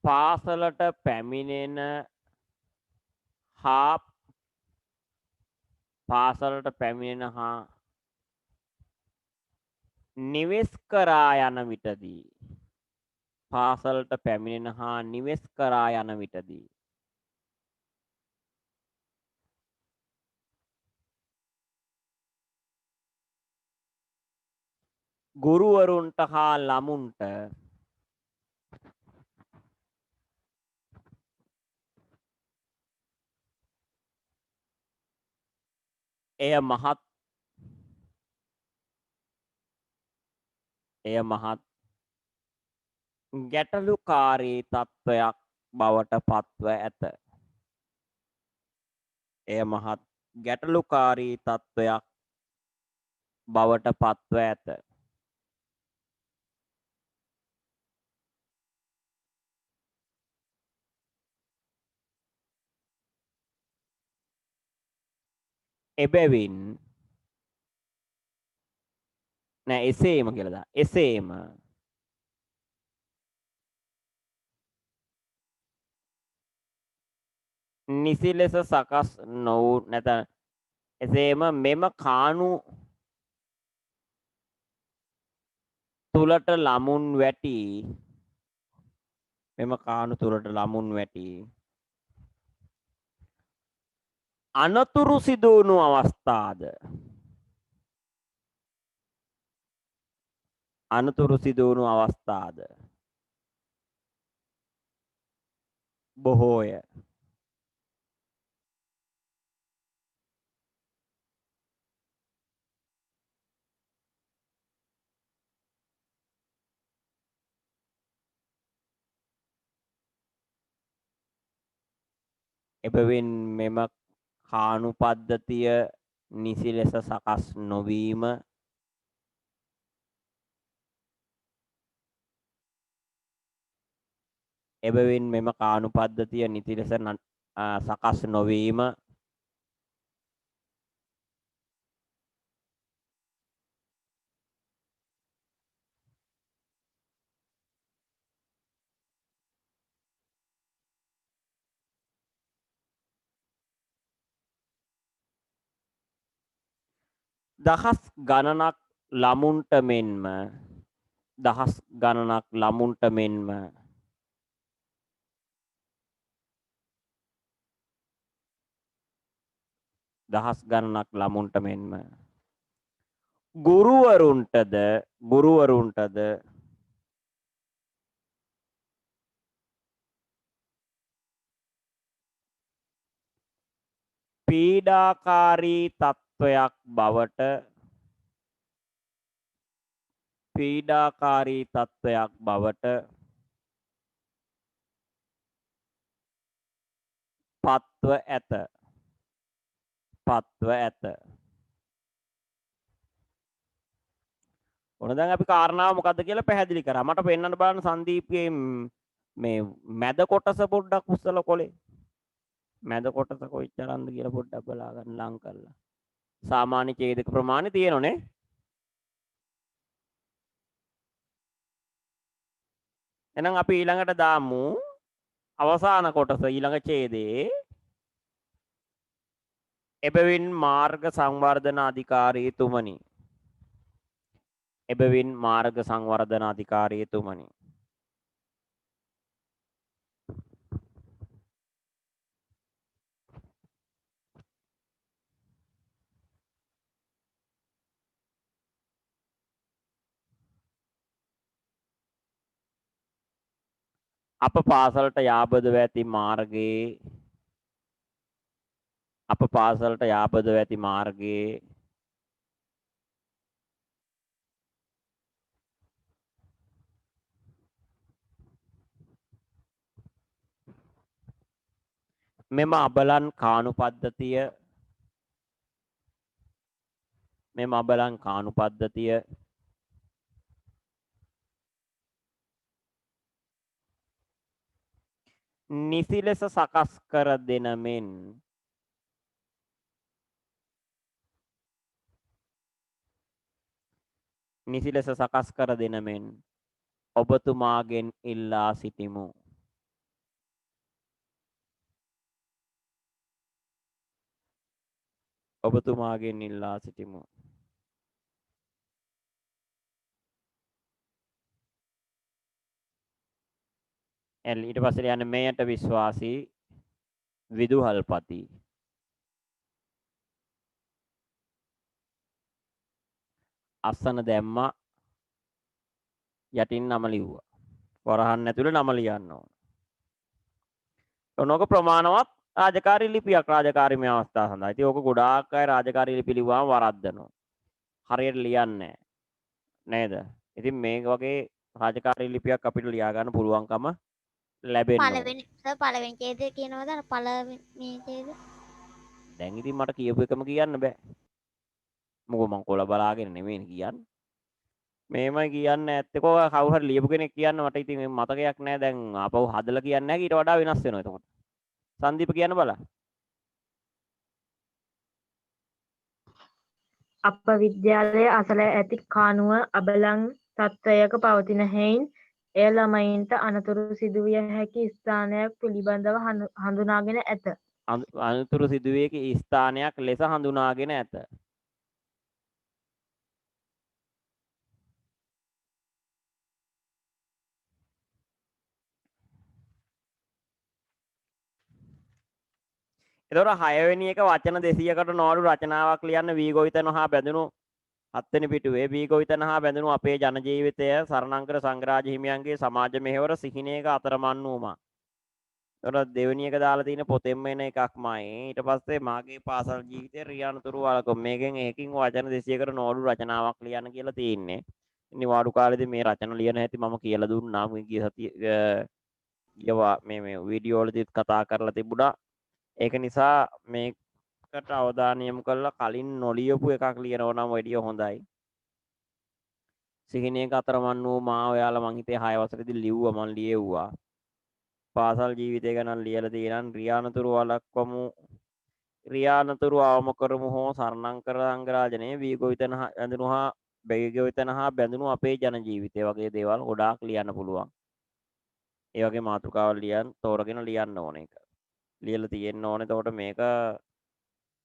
පාසලට පැමිණෙන හා පාසලට පැමිණෙන හා නිවෙස් කරා යන විටදී පාසලට පැමිණෙන හා නිවෙස් කරා යන විටදී ගුරුවරුන්ට හා ළමුන්ට එය මහත් ගැටලුකාරී තත්ත්වයක් බවට පත්ව ඇත. එය මහත් ගැටලුකාරී තත්ත්වයක් බවට පත්ව ඇත. එබැවින් නෑ එසේම කියලා දා. එසේම නිසි ලෙස සකස් නොවූ නැත එසේම මෙම කාණු තුලට ළමුන් වැටි අනතුරු සිදුවුණු අවස්ථාද බොහෝය. එබැවින් මෙම කාණු පද්ධතිය නිසි ලෙස සකස් නොවීම දහස් ගණනක් ළමුන්ට මෙන්ම ගුරුවරුන්ටද පීඩාකාරී තත්ත්වයක් බවට පත්ව ඇත. ඔන්න දැන් අපි කාරණාව මොකද්ද කියලා පැහැදිලි කරා. මට පෙන්වන්න බලන්න සංදීප්ගේ මේ මැද කොටස පොඩ්ඩක් උස්සලා කොලේ. මැද කොටස කොයිතරම්ද කියලා පොඩ්ඩක් බලා ගන්න ලං කරලා. සාමාන්‍ය ඡේදක ප්‍රමාණය තියෙනෝනේ. එහෙනම් අපි ඊළඟට දාමු අවසාන කොටස ඊළඟ ඡේදයේ එබැවින් මාර්ග සංවර්ධන අධිකාරියතුමනි අප පාසලට යාබදව ඇති මාර්ගයේ මෙම අබලන් කාණු පද්ධතිය නිසි ලෙස සකස් කර දෙන මෙන් ඔබතුමාගෙන් ඉල්ලා සිටිමු. ඔබතුමාගෙන් ඉල්ලා සිටිමු. ඊට පස්සේ යන්නේ මෙයට විශ්වාසී විදුහල්පති. අස්සන දැම්මා යටින් නම ලිව්වා. වරහන් ඇතුලේ නම ලියන්න ඕන. ඔනෝක ප්‍රමාණවත් රාජකාරී ලිපියක් රාජකාරී මේ අවස්ථාව සඳහා. ඉතින් ඕක ගොඩාක් අය රාජකාරී ලිපි ලිව්වාම වරද්දනවා. හරියට ලියන්නේ නේද? ඉතින් මේ වගේ රාජකාරී ලිපියක් අපිට ලියා ගන්න පුළුවන්කම ලැබෙනවා. පළවෙනි ඡේදය කියනවාද අර පළවෙනි ඡේදය? දැන් ඉතින් මට කියපු එකම කියන්න බෑ. මොකද මං කොළ බලාගෙන නෙමෙයි කියන්නේ. මේමයි කියන්න ඇත්තේ කවුරු හරි ලියපු කෙනෙක් කියන්න මට ඉතින් මතකයක් නැහැ. දැන් ආපහු හදලා කියන්නේ නැහැ. ඊට වඩා වෙනස් වෙනවා එතකොට. සංදීප කියන්න බලන්න. අප විද්‍යාලයේ අසල ඇති කානුව අබලන් තත්ත්වයක පවතින හේයින් එය ළමයින්ට අනතුරු සිදුවිය හැකි ස්ථානයක් පිළිබඳව හඳුනාගෙන ඇත. අනතුරු සිදුවිය හැකි ස්ථානයක් ලෙස හඳුනාගෙන ඇත. එතකොට 6 වෙනි එක වචන 200කට නොඅඩු රචනාවක් ලියන්න වී ගොවිතැන හා බැඳුණු 7 වෙනි පිටුවේ වී ගොවිතැන හා බැඳුණු අපේ ජන ජීවිතය සරණංකර සංග්‍රාජ හිමියන්ගේ සමාජ මෙහෙවර සිහිනයක අතරමන් වූමා. එතකොට දෙවෙනි එක දාලා තියෙන පොතෙන්ම එන එකක්මයි. ඊට පස්සේ මාගේ පාසල් ජීවිතයේ රියානතුරු වලකම් මේකෙන් එකකින් වචන 200කට නොඅඩු රචනාවක් ලියන්න කියලා තියෙන්නේ. නිවාඩු කාලේදී මේ රචන ලියන හැටි මම කියලා දුන්නා. මේ ගිය සතිය මේ වීඩියෝ වලදීත් කතා කරලා තිබුණා. ඒක නිසා මේකට අවධානය යොමු කරලා කලින් නොලියපු එකක් ලියනවා නම් වැඩිය හොඳයි. සිහිනයක අතරමන් වූ මා ඔයාලා මං හිතේ 6 වසරේදී ලිව්වා මං ලියෙව්වා. පාසල් ජීවිතය ගැන ලියලා තියෙනවා. රියානතුරු වළක්වමු රියානතුරු අවම කරමු හෝ සරණංකර සංග්‍රාජනයේ වී ගොවිතැන හා බැඳුණු අපේ ජන ජීවිතය වගේ දේවල් ගොඩාක් ලියන්න පුළුවන්. ඒ වගේ මාතෘකාවල් තෝරගෙන ලියන්න ඕන එක. ලියලා තියෙන්න ඕනේ. එතකොට මේක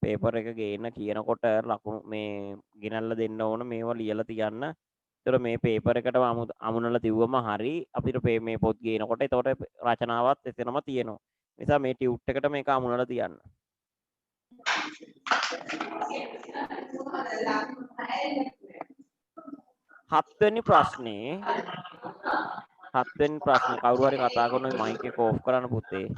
පේපර් එක ගේන්න කියනකොට ලකුණු මේ ගෙනල්ලා දෙන්න ඕන මේවා ලියලා තියන්න. ඒතර මේ පේපර් එකට අමුණලා තිව්වම හරි අපිට මේ පොත් ගේනකොට එතකොට රචනාවත් එතනම තියෙනවා. නිසා මේ ටියුට් එකට මේක අමුණලා තියන්න. හත්වෙනි ප්‍රශ්නේ කවුරු හරි කතා කරන මයික් එක ඕෆ් කරන්න පුතේ.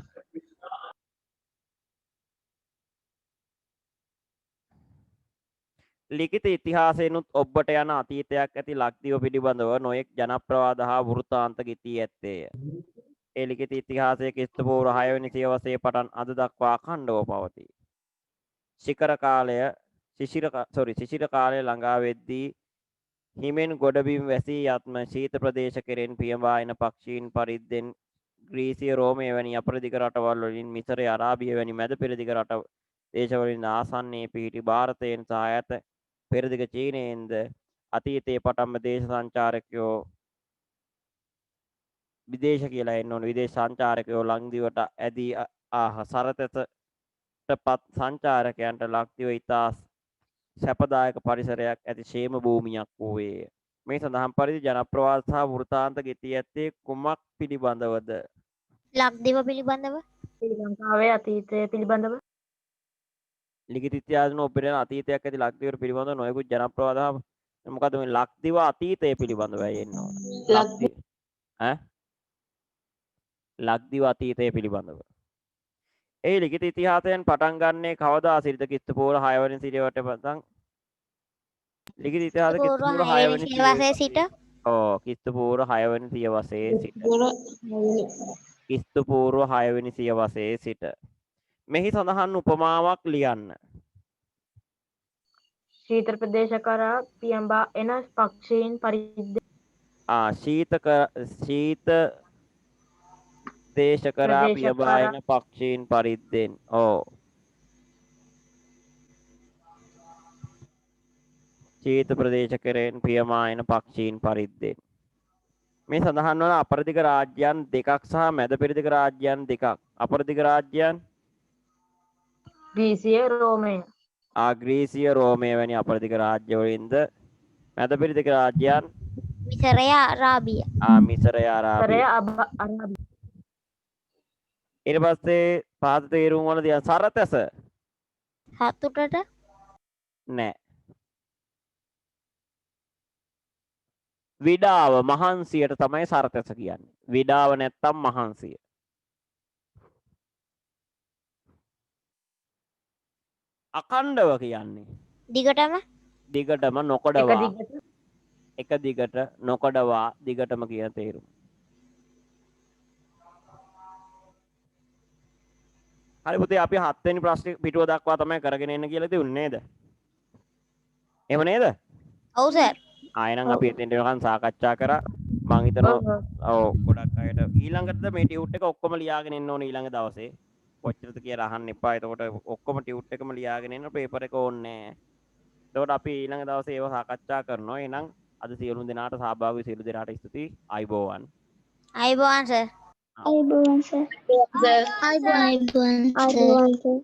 ලිඛිත ඉතිහාසයෙන්ුත් ඔබට යන අතීතයක් ඇති ලක්දිව පිළිබඳව නොයෙක් ජනප්‍රවාද හා වෘත්තාන්ත ගිතී ඇත්තේය. ඒ ලිඛිත ඉතිහාසයේ ක්‍රිස්තුපූර්ව 6 වෙනි සියවසේ පටන් අද දක්වා අඛණ්ඩව පවතී. ශිශිර කාලය ළඟා වෙද්දී හිමෙන් ගොඩබිම් වැසී යත්ම ශීත ප්‍රදේශ කෙරෙන් පියඹා එන පක්ෂීන් පරිද්දෙන් ග්‍රීසිය රෝමය වැනි අපරදිග රටවල් වලින් මිසරය අරාබිය වැනි මැද පෙරදිග රට දේශවලින් ආසන්නයේ පිහිටි ಭಾರತයෙන් සහ ඈත පෙරදිග චීනයෙන්ද අතීතයේ පටන්ම දේශ සංචාරකයෝ විදේශ කියලා එන්න ඕන විදේශ සංචාරකයෝ ලංදිවට ඇදී සරතටපත් සංචාරකයන්ට ලක්දිව ඉතා සැපදායක පරිසරයක් ඇති ශේම භූමියක් වූයේ. මේ සඳහන් පරිදි ජනප්‍රවාද සහ වෘතාන්ත ගෙතී ඇත්තේ කුමක් පිළිබඳවද? ලක්දිව පිළිබඳව. ශ්‍රී ලංකාවේ අතීතය පිළිබඳව. ලිඛිත ඉතිහාසන ඔබට අතීතයක් ඇති ලක්දිව පිළිබඳව නොයෙකුත් ජනප්‍රවාද මොකද මේ ලක්දිව අතීතය පිළිබඳවයි එන්න ඕන. ලක්දිව අතීතය පිළිබඳව. ඒ ලිඛිත ඉතිහාසයෙන් පටන් ගන්නේ කවදා සිරිත ක්‍රිස්තුපූර්ව 6 වෙනි සියවසේ පටන් ලිඛිත ඉතිහාස ක්‍රිස්තුපූර්ව 6 වෙනි සියවසේ සිට ක්‍රිස්තුපූර්ව 6 වෙනි සියවසේ සිට ක්‍රිස්තුපූර්ව 6 වෙනි සියවසේ සිට මෙහි සඳහන් උපමාවක් ලියන්න. ශීත ප්‍රදේශ කරා පියඹා එන පක්ෂීන් පරිද්ද ශීත දේශ කරා පියඹා එන පක්ෂීන් පරිද්දෙන් ශීත ප්‍රදේශ කෙරෙන් පියමා එන පක්ෂීන් පරිද්දෙන් මේ සඳහන් වන අපරදිග රාජ්‍යයන් දෙකක් සහ මැද පෙරදිග රාජ්‍යයන් දෙකක්. අපරදිග රාජ්‍යයන් ග්‍රීසිය රෝමය. ග්‍රීසිය රෝමය වැනි අපරදිග රාජ්‍යවලින්ද මැද පිරිදිග රාජ්‍යයන් මිසරය අරාබිය. මිසරය ආරාබිය. සරය අරාබි. ඊට පස්සේ පහත තේරුම් වල තියන සරතැස සතුටට නෑ. විඩාව මහන්සියට තමයි සරතැස කියන්නේ. විඩාව නැත්තම් මහන්සිය. අකණ්ඩව කියන්නේ දිගටම නොකඩවා එක දිගට නොකඩවා දිගටම කියන තේරුම. හරි පුතේ අපි 7 වෙනි ප්‍රශ්නේ පිටුව දක්වා තමයි කරගෙන එන්න කියලා තියුන්නේ නේද? එහෙම නේද? ඔව් සර්. ආයෙනම් අපි එතෙන්ට යනකම් සාකච්ඡා කරා. මම හිතනවා ඔව් ගොඩක් අයට ඊළඟට මේ ටියුට් එක ඔක්කොම ලියාගෙන එන්න ඕනේ ඊළඟ දවසේ. කොච්චරද කියලා අහන්න එපා. එතකොට ඔක්කොම ටියුට් එකම ලියාගෙන එන්න පේපර් එක ඕනේ නැහැ. එතකොට අපි ඊළඟ දවසේ ඒව සාකච්ඡා කරනවා. එහෙනම් අද සියලු දෙනාට සහභාගී සියලු දෙනාට ස්තුතියි. ආයිබෝවන්. අයිබෝවන් සර්. අයිබෝවන් සර්. සර් අයිබෝවන් සර්.